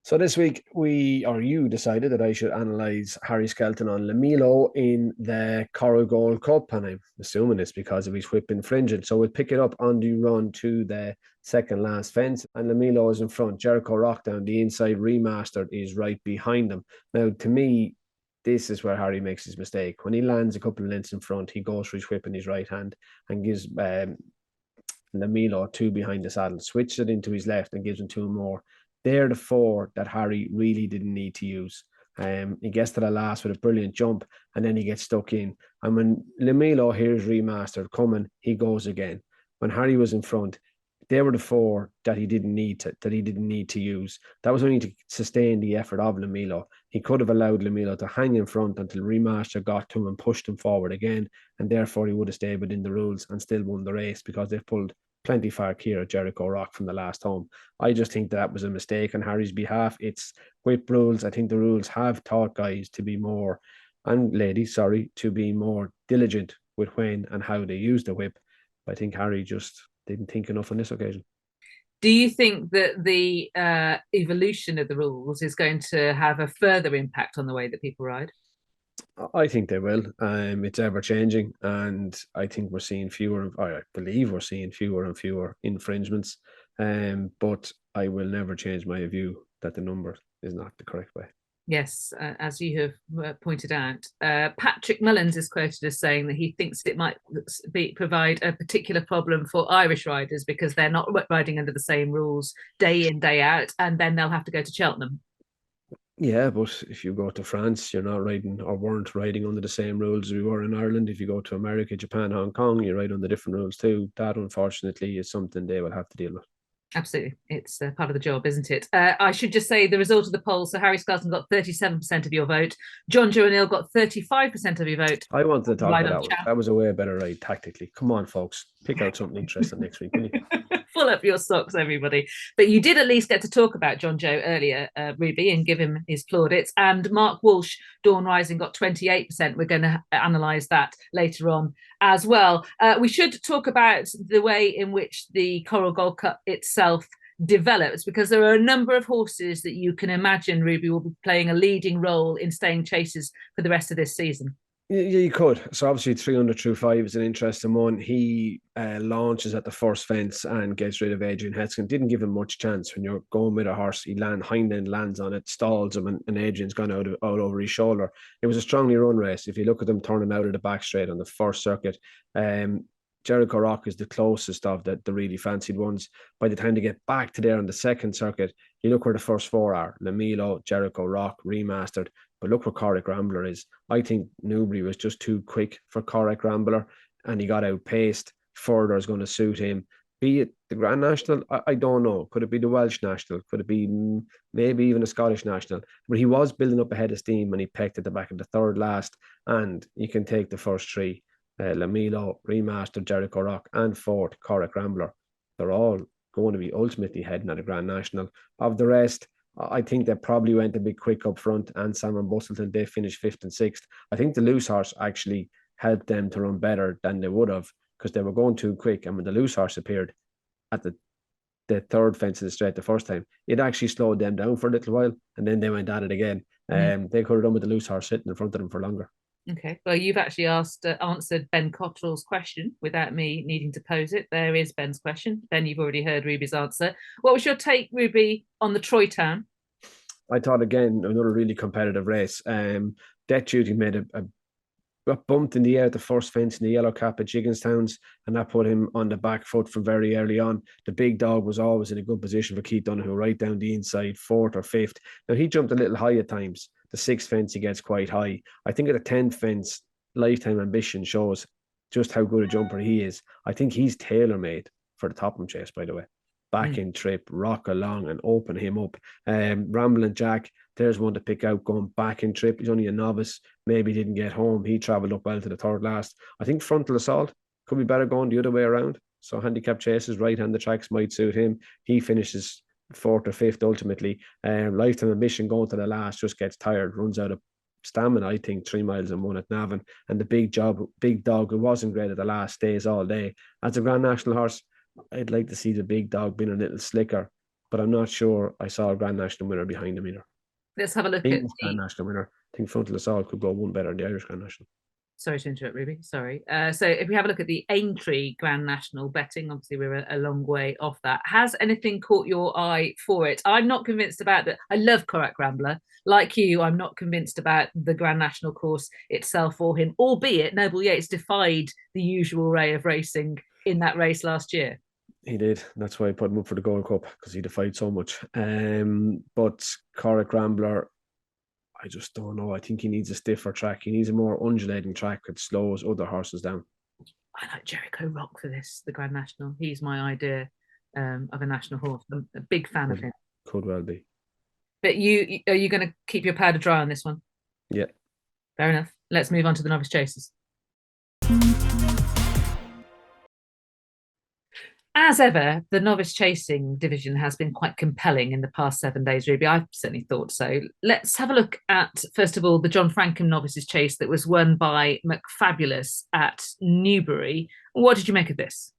So this week, you decided that I should analyse Harry Skelton on Le Milo in the Coral Gold Cup, and I'm assuming it's because of his whip infringement. So we'll pick it up on the run to the second last fence, and Le Milo is in front. Jericho Rock down the inside, Remastered is right behind them. Now, to me, this is where Harry makes his mistake. When he lands a couple of lengths in front, he goes for his whip in his right hand and gives Le Milo 2 behind the saddle, switches it into his left and gives him 2 more. They're the 4 that Harry really didn't need to use. He gets to the last with a brilliant jump, and then he gets stuck in. And when Le Milo hears Remastered coming, he goes again. When Harry was in front, they were the 4 that he didn't need to use. That was only to sustain the effort of Le Milo. He could have allowed Le Milo to hang in front until Remaster got to him and pushed him forward again, and therefore he would have stayed within the rules and still won the race, because they've pulled plenty far here at Jericho Rock from the last home. I just think that was a mistake on Harry's behalf. It's whip rules. I think the rules have taught guys to be more, and ladies, sorry, to be more diligent with when and how they use the whip. I think Harry just didn't think enough on this occasion. Do you think that the evolution of the rules is going to have a further impact on the way that people ride? I think they will. It's ever changing, and I think we're seeing fewer. I believe we're seeing fewer and fewer infringements. But I will never change my view that the number is not the correct way. Yes, as you have pointed out, Patrick Mullins is quoted as saying that he thinks it might provide a particular problem for Irish riders because they're not riding under the same rules day in, day out, and then they'll have to go to Cheltenham. Yeah, but if you go to France, you're not riding or weren't riding under the same rules as we were in Ireland. If you go to America, Japan, Hong Kong, you ride under different rules too. That, unfortunately, is something they will have to deal with. Absolutely. It's part of the job, isn't it? I should just say the result of the poll. So Harry Skelton got 37% of your vote. John Joe O'Neill got 35% of your vote. I wanted to talk Right about on that chat. one. That was a way better ride tactically. Come on, folks. Pick out something interesting next week, will you? Full up your socks, everybody. But you did at least get to talk about John Joe earlier, Ruby, and give him his plaudits. And Mark Walsh, Dawn Rising, got 28%. We're going to analyse that later on as well. We should talk about the way in which the Coral Gold Cup itself develops, because there are a number of horses that you can imagine, Ruby, will be playing a leading role in staying chasers for the rest of this season. Yeah, you could. So obviously 300 through 5 is an interesting one. He launches at the first fence and gets rid of Adrian Hetson. Didn't give him much chance. When you're going with a horse, hind end lands on it, stalls him, and Adrian's gone out over his shoulder. It was a strongly run race. If you look at them turning out of the back straight on the first circuit, Jericho Rock is the closest of the really fancied ones. By the time they get back to there on the second circuit, you look where the first four are: Milo, Jericho Rock, Remastered. But look where Corach Rambler is. I think Newbury was just too quick for Corach Rambler, and he got outpaced. Further is going to suit him. Be it the Grand National, I don't know. Could it be the Welsh National? Could it be maybe even a Scottish National? But he was building up ahead of steam and he pecked at the back of the third last. And you can take the first three: Milo, Remastered, Jericho Rock, and fourth, Corach Rambler. They're all going to be ultimately heading at a Grand National. Of the rest, I think they probably went a bit quick up front, and Salmon Bustleton, they finished 5th and 6th. I think the loose horse actually helped them to run better than they would have, because they were going too quick. And when the loose horse appeared at the third fence of the straight the first time, it actually slowed them down for a little while, and then they went at it again. They could have done with the loose horse sitting in front of them for longer. Okay, well, you've actually answered Ben Cottrell's question without me needing to pose it. There is Ben's question. Ben, you've already heard Ruby's answer. What was your take, Ruby, on the Troy Town? I thought, again, another really competitive race. Death Duty made got bumped in the air at the first fence in the yellow cap at Jigginstown's, and that put him on the back foot from very early on. The big dog was always in a good position for Keith Donoghue, right down the inside, 4th or 5th. Now, he jumped a little high at times. The 6th fence, he gets quite high. I think at the 10th fence, Lifetime Ambition shows just how good a jumper he is. I think he's tailor-made for the Topham Chase, by the way. Back in trip, rock along and open him up. Ramblin' Jack, there's one to pick out going back in trip. He's only a novice. Maybe didn't get home. He travelled up well to the third last. I think Frontal Assault could be better going the other way around. So handicap chases, right-hand the tracks might suit him. He finishes 4th or 5th ultimately. Lifetime Ambition going to the last just gets tired, runs out of stamina. I think 3 miles and 1 at Navan. And the big dog who wasn't great at the last stays all day. As a Grand National horse, I'd like to see the big dog being a little slicker, but I'm not sure I saw a Grand National winner behind him either. Let's have a look at the Grand National winner. I think Frontal Assault could go one better than the Irish Grand National. Sorry to interrupt, Ruby. Sorry. So if we have a look at the Aintree Grand National betting, obviously we're a long way off that. Has anything caught your eye for it? I'm not convinced about that. I love Corach Rambler. Like you, I'm not convinced about the Grand National course itself for him, albeit Noble Yates defied the usual way of racing in that race last year. He did. That's why I put him up for the Gold Cup, because he defied so much. But Corach Rambler, I just don't know. I think he needs a stiffer track. He needs a more undulating track that slows other horses down. I like Jericho Rock for this, the Grand National. He's my idea of a national horse. I'm a big fan of him. Could well be. But are you going to keep your powder dry on this one? Yeah. Fair enough. Let's move on to the Novice Chasers. As ever, the novice chasing division has been quite compelling in the past 7 days, Ruby. I've certainly thought so. Let's have a look at, first of all, the John Frankham Novices Chase that was won by McFabulous at Newbury. What did you make of this?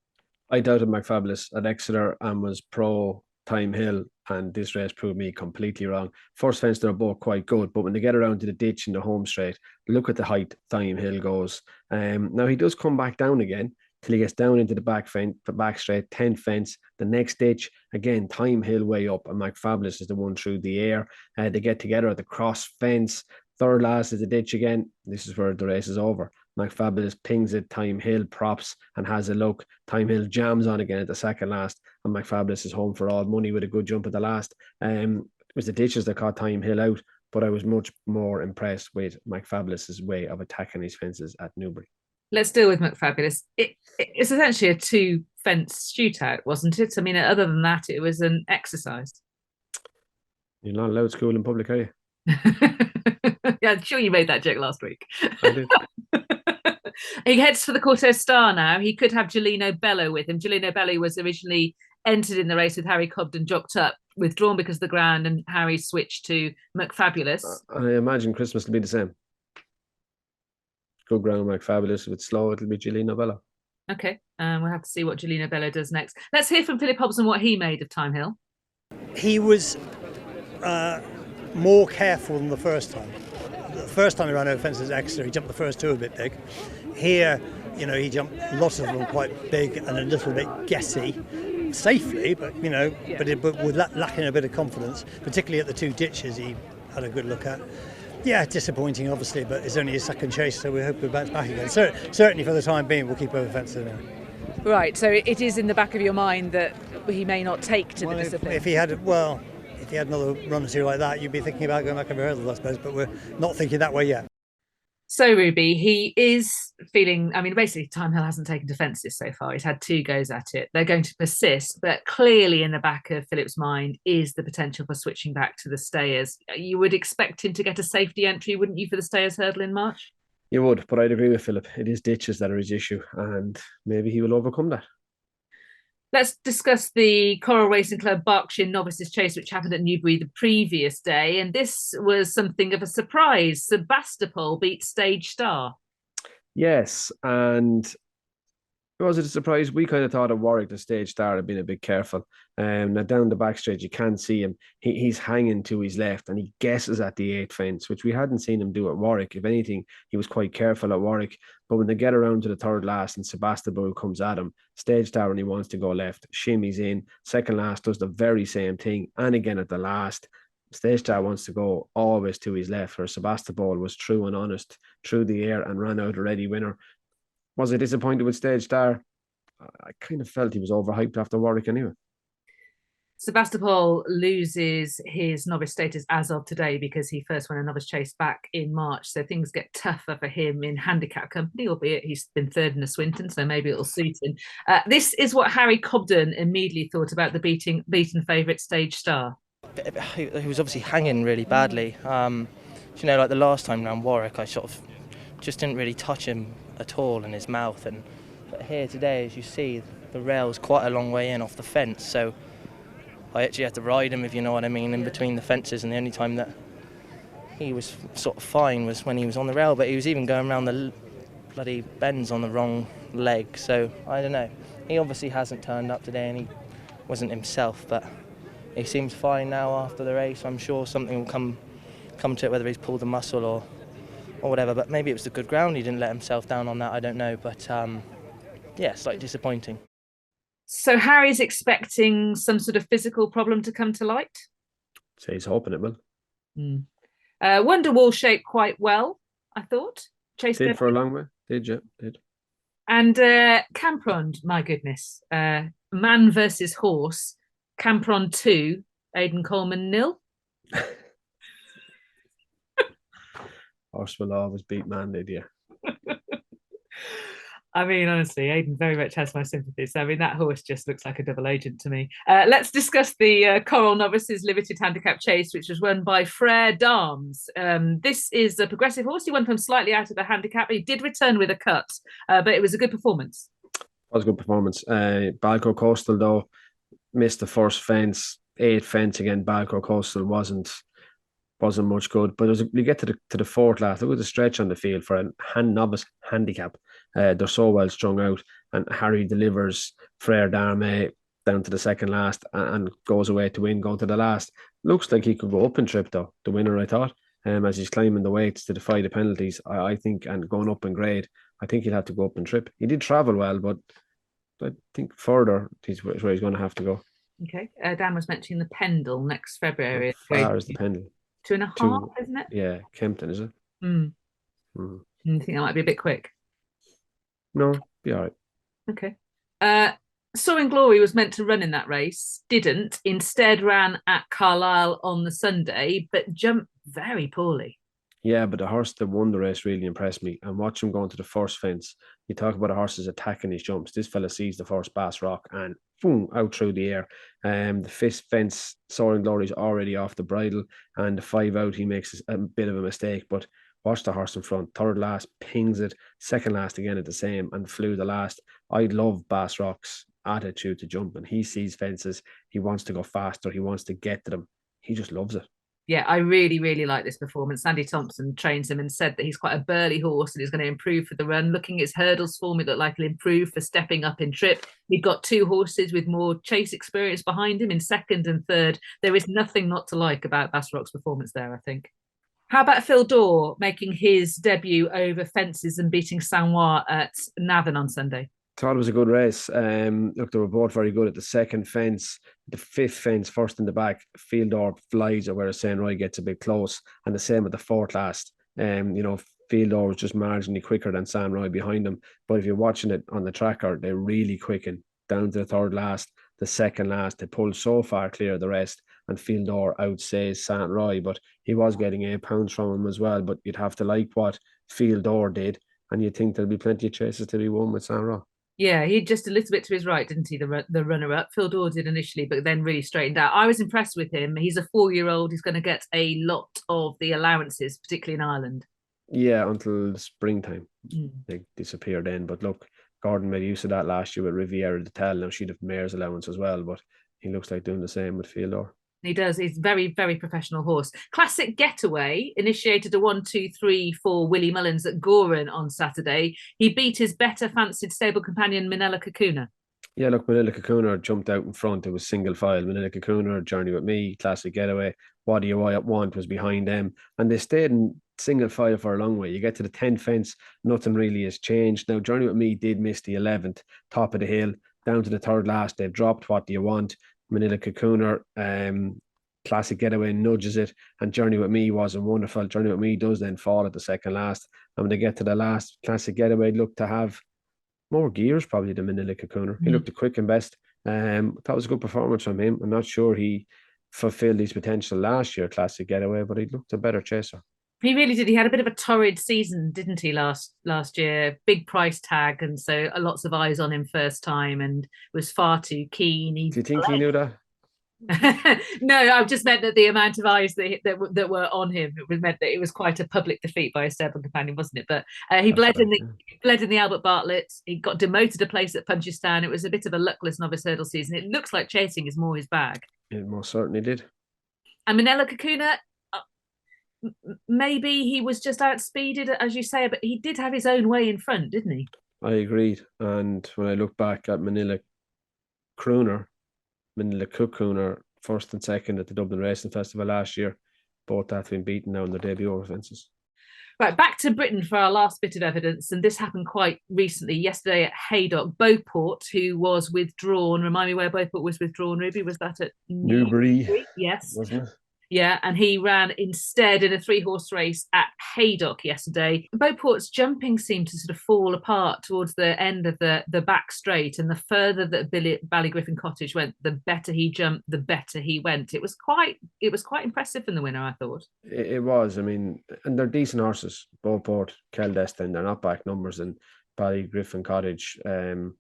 I doubted McFabulous at Exeter and was pro Time Hill, and this race proved me completely wrong. First fence, they're both quite good, but when they get around to the ditch in the home straight, look at the height Time Hill goes. Now he does come back down again till he gets down into the back straight, 10th fence, the next ditch, again, Time Hill way up, and McFabulous is the one through the air. They get together at the cross fence, third last is the ditch again. This is where the race is over. McFabulous pings it, Time Hill props and has a look. Time Hill jams on again at the second last, and McFabulous is home for all money with a good jump at the last. It was the ditches that caught Time Hill out, but I was much more impressed with McFabulous's way of attacking his fences at Newbury. Let's deal with McFabulous. It's essentially a 2-fence shootout, wasn't it? I mean, other than that, it was an exercise. You're not allowed school in public, are you? Yeah, I'm sure you made that joke last week. I did. He heads for the Cortez Star now. He could have Gelino Bello with him. Gelino Bello was originally entered in the race with Harry Cobden, jocked up, withdrawn because of the ground, and Harry switched to McFabulous. I imagine Christmas will be the same. Good ground, McFabulous. If it's slow, it'll be Gelino Bello. Okay, we'll have to see what Gelino Bello does next. Let's hear from Philip Hobson what he made of Time Hill. He was more careful than the first time. The first time he ran over fences at Exeter, he jumped the first two a bit big. Here, he jumped lots of them quite big and a little bit guessy, safely, but but with lacking a bit of confidence, particularly at the two ditches he had a good look at. Yeah, disappointing, obviously, but it's only his second chase, so we hope we bounce back again. Certainly for the time being, we'll keep over fences now. Right, so it is in the back of your mind that he may not take to the discipline. If he had another run or two like that, you'd be thinking about going back over hurdles, I suppose, but we're not thinking that way yet. So, Ruby, he is feeling, basically Time Hill hasn't taken defences so far. He's had 2 goes at it. They're going to persist, but clearly in the back of Philip's mind is the potential for switching back to the stayers. You would expect him to get a safety entry, wouldn't you, for the stayers hurdle in March? You would, but I'd agree with Philip. It is ditches that are his issue, and maybe he will overcome that. Let's discuss the Coral Racing Club Berkshire Novices Chase, which happened at Newbury the previous day. And this was something of a surprise. Sebastopol beat Stage Star. Yes, and was it a surprise? We kind of thought at Warwick, the Stage Star had been a bit careful. Now down the back straight, you can't see him. He's hanging to his left and he guesses at the 8th fence, which we hadn't seen him do at Warwick. If anything, he was quite careful at Warwick. But when they get around to the third last and Sebastopol comes at him, Stage Star, when he wants to go left, shimmies in. Second last does the very same thing. And again at the last, Stage Star wants to go always to his left, where Sebastopol was true and honest through the air and ran out a ready winner. Was I disappointed with Stage Star? I kind of felt he was overhyped after Warwick anyway. Sebastopol loses his novice status as of today because he first won a novice chase back in March. So things get tougher for him in handicap company, albeit he's been third in the Swinton, so maybe it'll suit him. This is what Harry Cobden immediately thought about the beaten favourite Stage Star. He was obviously hanging really badly. Like the last time around Warwick, I sort of just didn't really touch him at all in his mouth. But here today, as you see, the rail's quite a long way in off the fence, so I actually had to ride him, if you know what I mean, in between the fences, and the only time that he was sort of fine was when he was on the rail, but he was even going around the bloody bends on the wrong leg, so I don't know. He obviously hasn't turned up today and he wasn't himself, but he seems fine now after the race. I'm sure something will come to it, whether he's pulled a muscle or whatever, but maybe it was the good ground, he didn't let himself down on that, I don't know, but yeah, slightly disappointing. So Harry's expecting some sort of physical problem to come to light? So he's hoping it will. Wonderwall shaped quite well, I thought. Chase did for a long way. Did. And Campron, my goodness. Man versus horse. Campron 2, Aidan Coleman 0. Horse will always beat man, did you? Honestly, Aidan very much has my sympathies. That horse just looks like a double agent to me. Let's discuss the Coral Novices Limited Handicap Chase, which was won by Frere Darms. This is a progressive horse. He won from slightly out of the handicap. He did return with a cut, but it was a good performance. It was a good performance. Balco Coastal, though, missed the first fence. 8th fence again. Balco Coastal wasn't much good, but you get to the fourth last. Look at the stretch on the field for a novice handicap. They're so well strung out, and Harry delivers Frere Darm down to the second last and goes away to win, going to the last. Looks like he could go up in trip though, the winner, I thought. As he's climbing the weights to defy the penalties, I think, and going up in grade, I think he'll have to go up in trip. He did travel well, but I think further he's where he's going to have to go. Okay. Dan was mentioning the Pendle next February. How far is the Pendle? 2.5, isn't it? Yeah, Kempton, is it? You think that might be a bit quick? No, be all right. Okay. Soaring Glory was meant to run in that race, didn't. Instead ran at Carlisle on the Sunday, but jumped very poorly. Yeah, but the horse that won the race really impressed me. And watch him going to the first fence. You talk about a horse attacking his jumps. This fella sees the first Bass Rock and boom, out through the air. The fifth fence, Soaring Glory is already off the bridle, and the 5 out, he makes a bit of a mistake. But watch the horse in front. Third last, pings it. Second last again at the same, and flew the last. I love Bass Rock's attitude to jumping. He sees fences. He wants to go faster. He wants to get to them. He just loves it. Yeah, I really, really like this performance. Sandy Thompson trains him and said that he's quite a burly horse and he's going to improve for the run. Looking at his hurdles form, it looked like he'll improve for stepping up in trip. We've got 2 horses with more chase experience behind him in second and third. There is nothing not to like about Bass Rock's performance there, I think. How about Fil Dor making his debut over fences and beating Sanois at Navan on Sunday? Thought it was a good race. Look, they were both very good at the second fence. The fifth fence, first in the back, Fil Dor flies it, whereas Saint Roy gets a bit close. And the same at the fourth last. Fil Dor was just marginally quicker than Saint Roy behind them. But if you're watching it on the tracker, they're really quicken down to the third last, the second last. They pulled so far clear of the rest, and Fil Dor outsays Saint Roy. But he was getting £8 from him as well. But you'd have to like what Fil Dor did, and you'd think there'll be plenty of chases to be won with Saint Roy. Yeah, he just a little bit to his right, didn't he? The runner-up. Fil Dor did initially, but then really straightened out. I was impressed with him. He's a 4-year-old. He's going to get a lot of the allowances, particularly in Ireland. Yeah, until springtime. They disappear then. But look, Gordon made use of that last year with Riviera de Tal. Now she'd have mayor's allowance as well, but he looks like doing the same with Fil Dor. He does. He's a very, very professional horse. Classic Getaway initiated a 1, 2, 3, 4 Willie Mullins at Goran on Saturday. He beat his better fancied stable companion Manila Kakuna. Yeah, look, Manila Kakuna jumped out in front. It was single file. Manila Kakuna, Journey With Me, Classic Getaway. What Do You Want was behind them. And they stayed in single file for a long way. You get to the 10th fence, nothing really has changed. Now, Journey With Me did miss the 11th, top of the hill, down to the third last. They've dropped What Do You Want. Manila Kakuna, Classic Getaway nudges it, and Journey With Me wasn't wonderful. Journey With Me does then fall at the second last. And when they get to the last, Classic Getaway looked to have more gears probably than Manila Kakuna. He looked the quick and best. That was a good performance from him. I'm not sure he fulfilled his potential last year, Classic Getaway, but he looked a better chaser. He really did. He had a bit of a torrid season, didn't he, last year? Big price tag, and so lots of eyes on him first time, and was far too keen. Do you think he knew that? No, I've just meant that the amount of eyes that were on him, it meant that it was quite a public defeat by a stable companion, wasn't it? But he bled in the Albert Bartlett. He got demoted a place at Punchestown. It was a bit of a luckless novice hurdle season. It looks like chasing is more his bag. It most certainly did. And Manila Kakuna, maybe he was just outspeeded, as you say, but he did have his own way in front, didn't he? I agreed. And when I look back at Manila Kakuna, first and second at the Dublin Racing Festival last year, both have been beaten now in their debut over fences. Right, back to Britain for our last bit of evidence, and this happened quite recently, yesterday at Haydock. Beauport, who was withdrawn, remind me where Beauport was withdrawn, Ruby, was that at Newbury? Yes. Wasn't it? Yeah, and he ran instead in a 3-horse race at Haydock yesterday. Beauport's jumping seemed to sort of fall apart towards the end of the back straight, and the further that Ballygriffin Cottage went, the better he jumped, the better he went. It was quite impressive from the winner, I thought. It was. I mean, and they're decent horses. Beauport, Keldeston, they're not back numbers, and Ballygriffin Cottage, even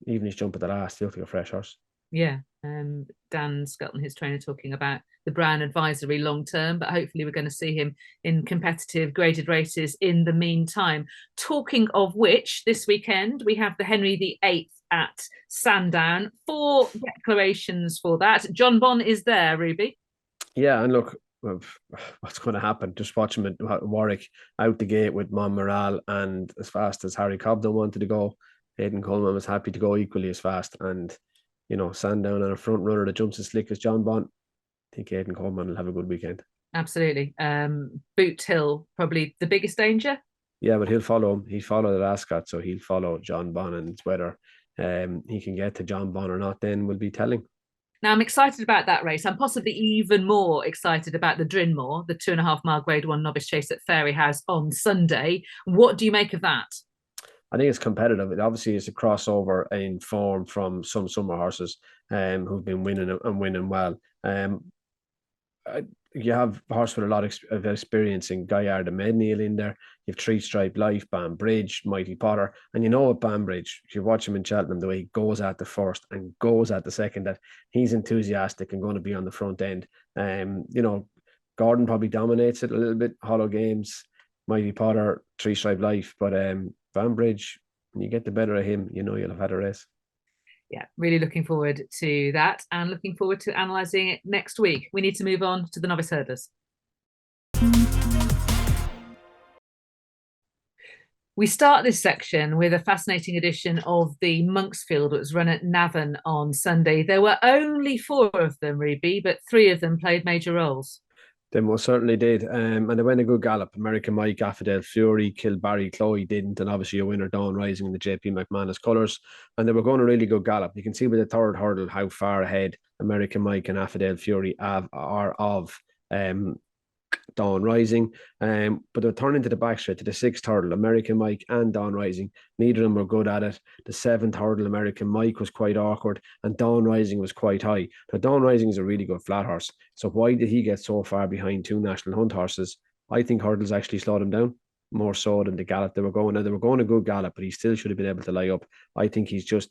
his jump at the last, he looked like a fresh horse. Yeah, Dan Skelton, his trainer, talking about the Brown advisory long term, but hopefully we're going to see him in competitive graded races in the meantime. Talking of which, this weekend we have the Henry VIII at Sandown. 4 declarations for that. John Bonn is there, Ruby. Yeah, and look, what's going to happen? Just watch him at Warwick out the gate with Monmoral, and as fast as Harry Cobden wanted to go, Aidan Coleman was happy to go equally as fast, and Sandown and a front runner that jumps as slick as John Bond. I think Aidan Coleman will have a good weekend. Absolutely. Boot Hill, probably the biggest danger. Yeah, but he'll follow him. He followed at Ascot, so he'll follow John Bon, and it's whether he can get to John Bon or not then will be telling. Now, I'm excited about that race. I'm possibly even more excited about the Drinmore, the 2.5 mile Grade 1 novice chase at Fairyhouse on Sunday. What do you make of that? I think it's competitive. It obviously is a crossover in form from some summer horses who've been winning and winning well. You have a horse with a lot of experience in Gaillard and Medneil in there. You have Three Stripe Life, Banbridge, Mighty Potter. And with Banbridge, if you watch him in Cheltenham, the way he goes at the first and goes at the second, that he's enthusiastic and going to be on the front end. Gordon probably dominates it a little bit. Hollow Games, Mighty Potter, Three Stripe Life. But Banbridge, when you get the better of him, you'll have had a race. Yeah, really looking forward to that and looking forward to analysing it next week. We need to move on to the novice hurdlers. We start this section with a fascinating edition of the Monksfield that was run at Navan on Sunday. There were only 4 of them, Ruby, but 3 of them played major roles. They most certainly did. And they went a good gallop. American Mike, Affidel Fury, Kilbarry, Chloe didn't. And obviously a winner, Dawn Rising in the JP McManus colours. And they were going a really good gallop. You can see with the third hurdle how far ahead American Mike and Affidel Fury are of Dawn Rising. But they were turning to the backstretch to the 6th hurdle. American Mike and Dawn Rising, neither of them were good at it. The 7th hurdle, American Mike was quite awkward and Dawn Rising was quite high. Now, Dawn Rising is a really good flat horse. So why did he get so far behind 2 National Hunt horses? I think hurdles actually slowed him down more so than the gallop they were going. Now, they were going a good gallop, but he still should have been able to lie up. I think he's just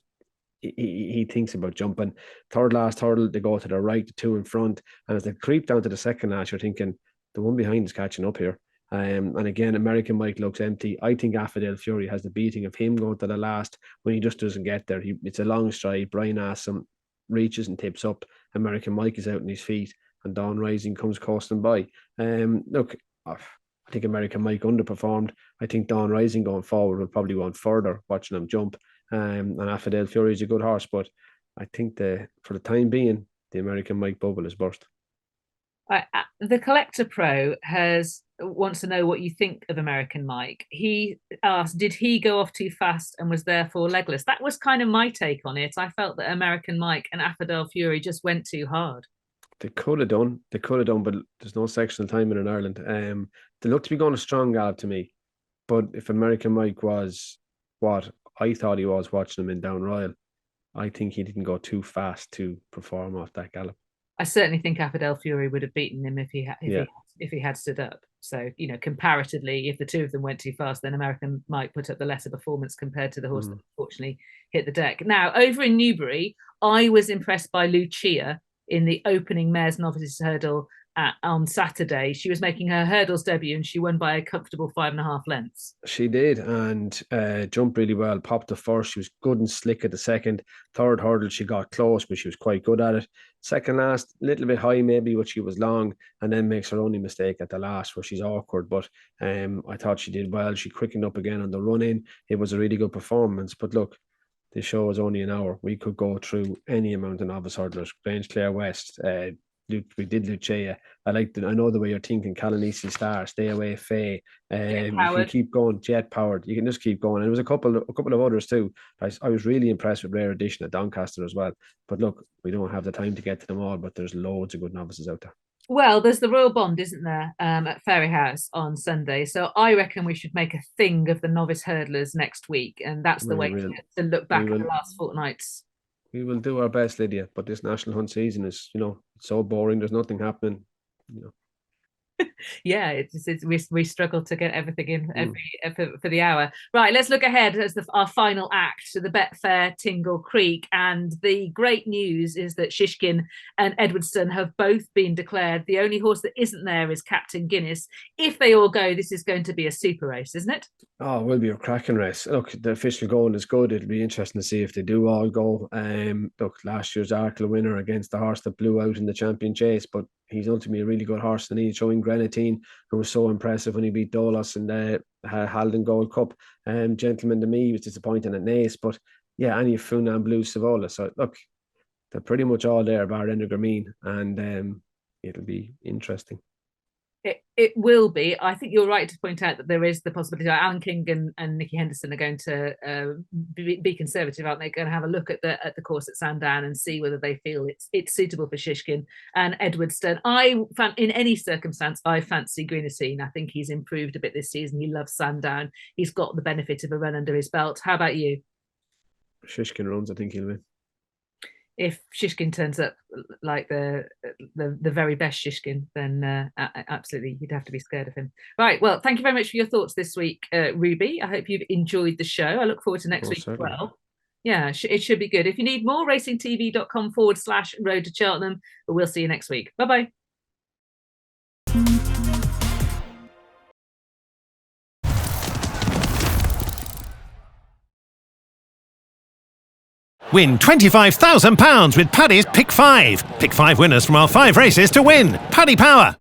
he thinks about jumping. Third last hurdle, they go to the right, the 2 in front. And as they creep down to the second last, you're thinking, the one behind is catching up here. And again, American Mike looks empty. I think Affidel Fury has the beating of him going to the last when he just doesn't get there. It's a long stride. Brian Assam reaches and tips up. American Mike is out on his feet and Dawn Rising comes coasting by. Look, I think American Mike underperformed. I think Dawn Rising going forward will probably want further watching him jump. And Affidel Fury is a good horse, but I think for the time being, the American Mike bubble is burst. The Collector Pro wants to know what you think of American Mike. He asked, did he go off too fast and was therefore legless? That was kind of my take on it. I felt that American Mike and Affidel Fury just went too hard. They could have done, but there's no sectional timing in Ireland. They look to be going a strong gallop to me. But if American Mike was what I thought he was watching him in Down Royal, I think he didn't go too fast to perform off that gallop. I certainly think Affidel Fury would have beaten him if he had stood up. So, comparatively, if the 2 of them went too fast, then American Mike put up the lesser performance compared to the horse that unfortunately hit the deck. Now, over in Newbury, I was impressed by Lucia in the opening Mares Novices hurdle on Saturday. She was making her hurdles debut and she won by a comfortable 5.5 lengths. She did, and jumped really well. Popped the first. She was good and slick at the second. Third hurdle, she got close, but she was quite good at it. Second last, a little bit high maybe, but she was long, and then makes her only mistake at the last where she's awkward. But I thought she did well. She quickened up again on the run in. It was a really good performance. But look, this show is only an hour. We could go through any amount of novice hurdlers. Grange Clare West, we did Lucia. I know the way you're thinking. Calanisi Star, Stay Away Faye. You can keep going. Jet Powered. You can just keep going. And there was a couple of others too. I was really impressed with Rare Edition at Doncaster as well. But look, we don't have the time to get to them all. But there's loads of good novices out there. Well, there's the Royal Bond, isn't there, at Fairyhouse on Sunday. So I reckon we should make a thing of the novice hurdlers next week, and that's the way to look back at the last fortnights. We will do our best, Lydia, but this National Hunt season is, it's so boring. There's nothing happening. Yeah, we struggle to get everything in for the hour. Right, let's look ahead as our final act to the Betfair Tingle Creek. And the great news is that Shishkin and Edwardstone have both been declared. The only horse that isn't there is Captain Guinness. If they all go, this is going to be a super race, isn't it? Oh, it will be a cracking race. Look, the official going is good. It'll be interesting to see if they do all go. Look, last year's Arkle winner against the horse that blew out in the champion chase, but he's ultimately a really good horse, and he's showing Grenadine, who was so impressive when he beat Dolos in the Halden Gold Cup. Gentleman to me was disappointing at Naas, but yeah, any Funan Blue Savola. So look, they're pretty much all there, bar Endergamine, and it'll be interesting. It will be. I think you're right to point out that there is the possibility that Alan King and Nicky Henderson are going to be conservative, aren't they? Going to have a look at the course at Sandown and see whether they feel it's suitable for Shishkin and Edwardstone. In any circumstance, I fancy Greenacine. I think he's improved a bit this season. He loves Sandown. He's got the benefit of a run under his belt. How about you? Shishkin runs, I think he'll win. If Shishkin turns up like the very best Shishkin, then absolutely you'd have to be scared of him. Right. Well, thank you very much for your thoughts this week, Ruby. I hope you've enjoyed the show. I look forward to next week certainly. as well. Yeah, it should be good. If you need more, racingtv.com/road to Cheltenham. But we'll see you next week. Bye-bye. Win £25,000 with Paddy's Pick 5. Pick 5 winners from our 5 races to win. Paddy Power.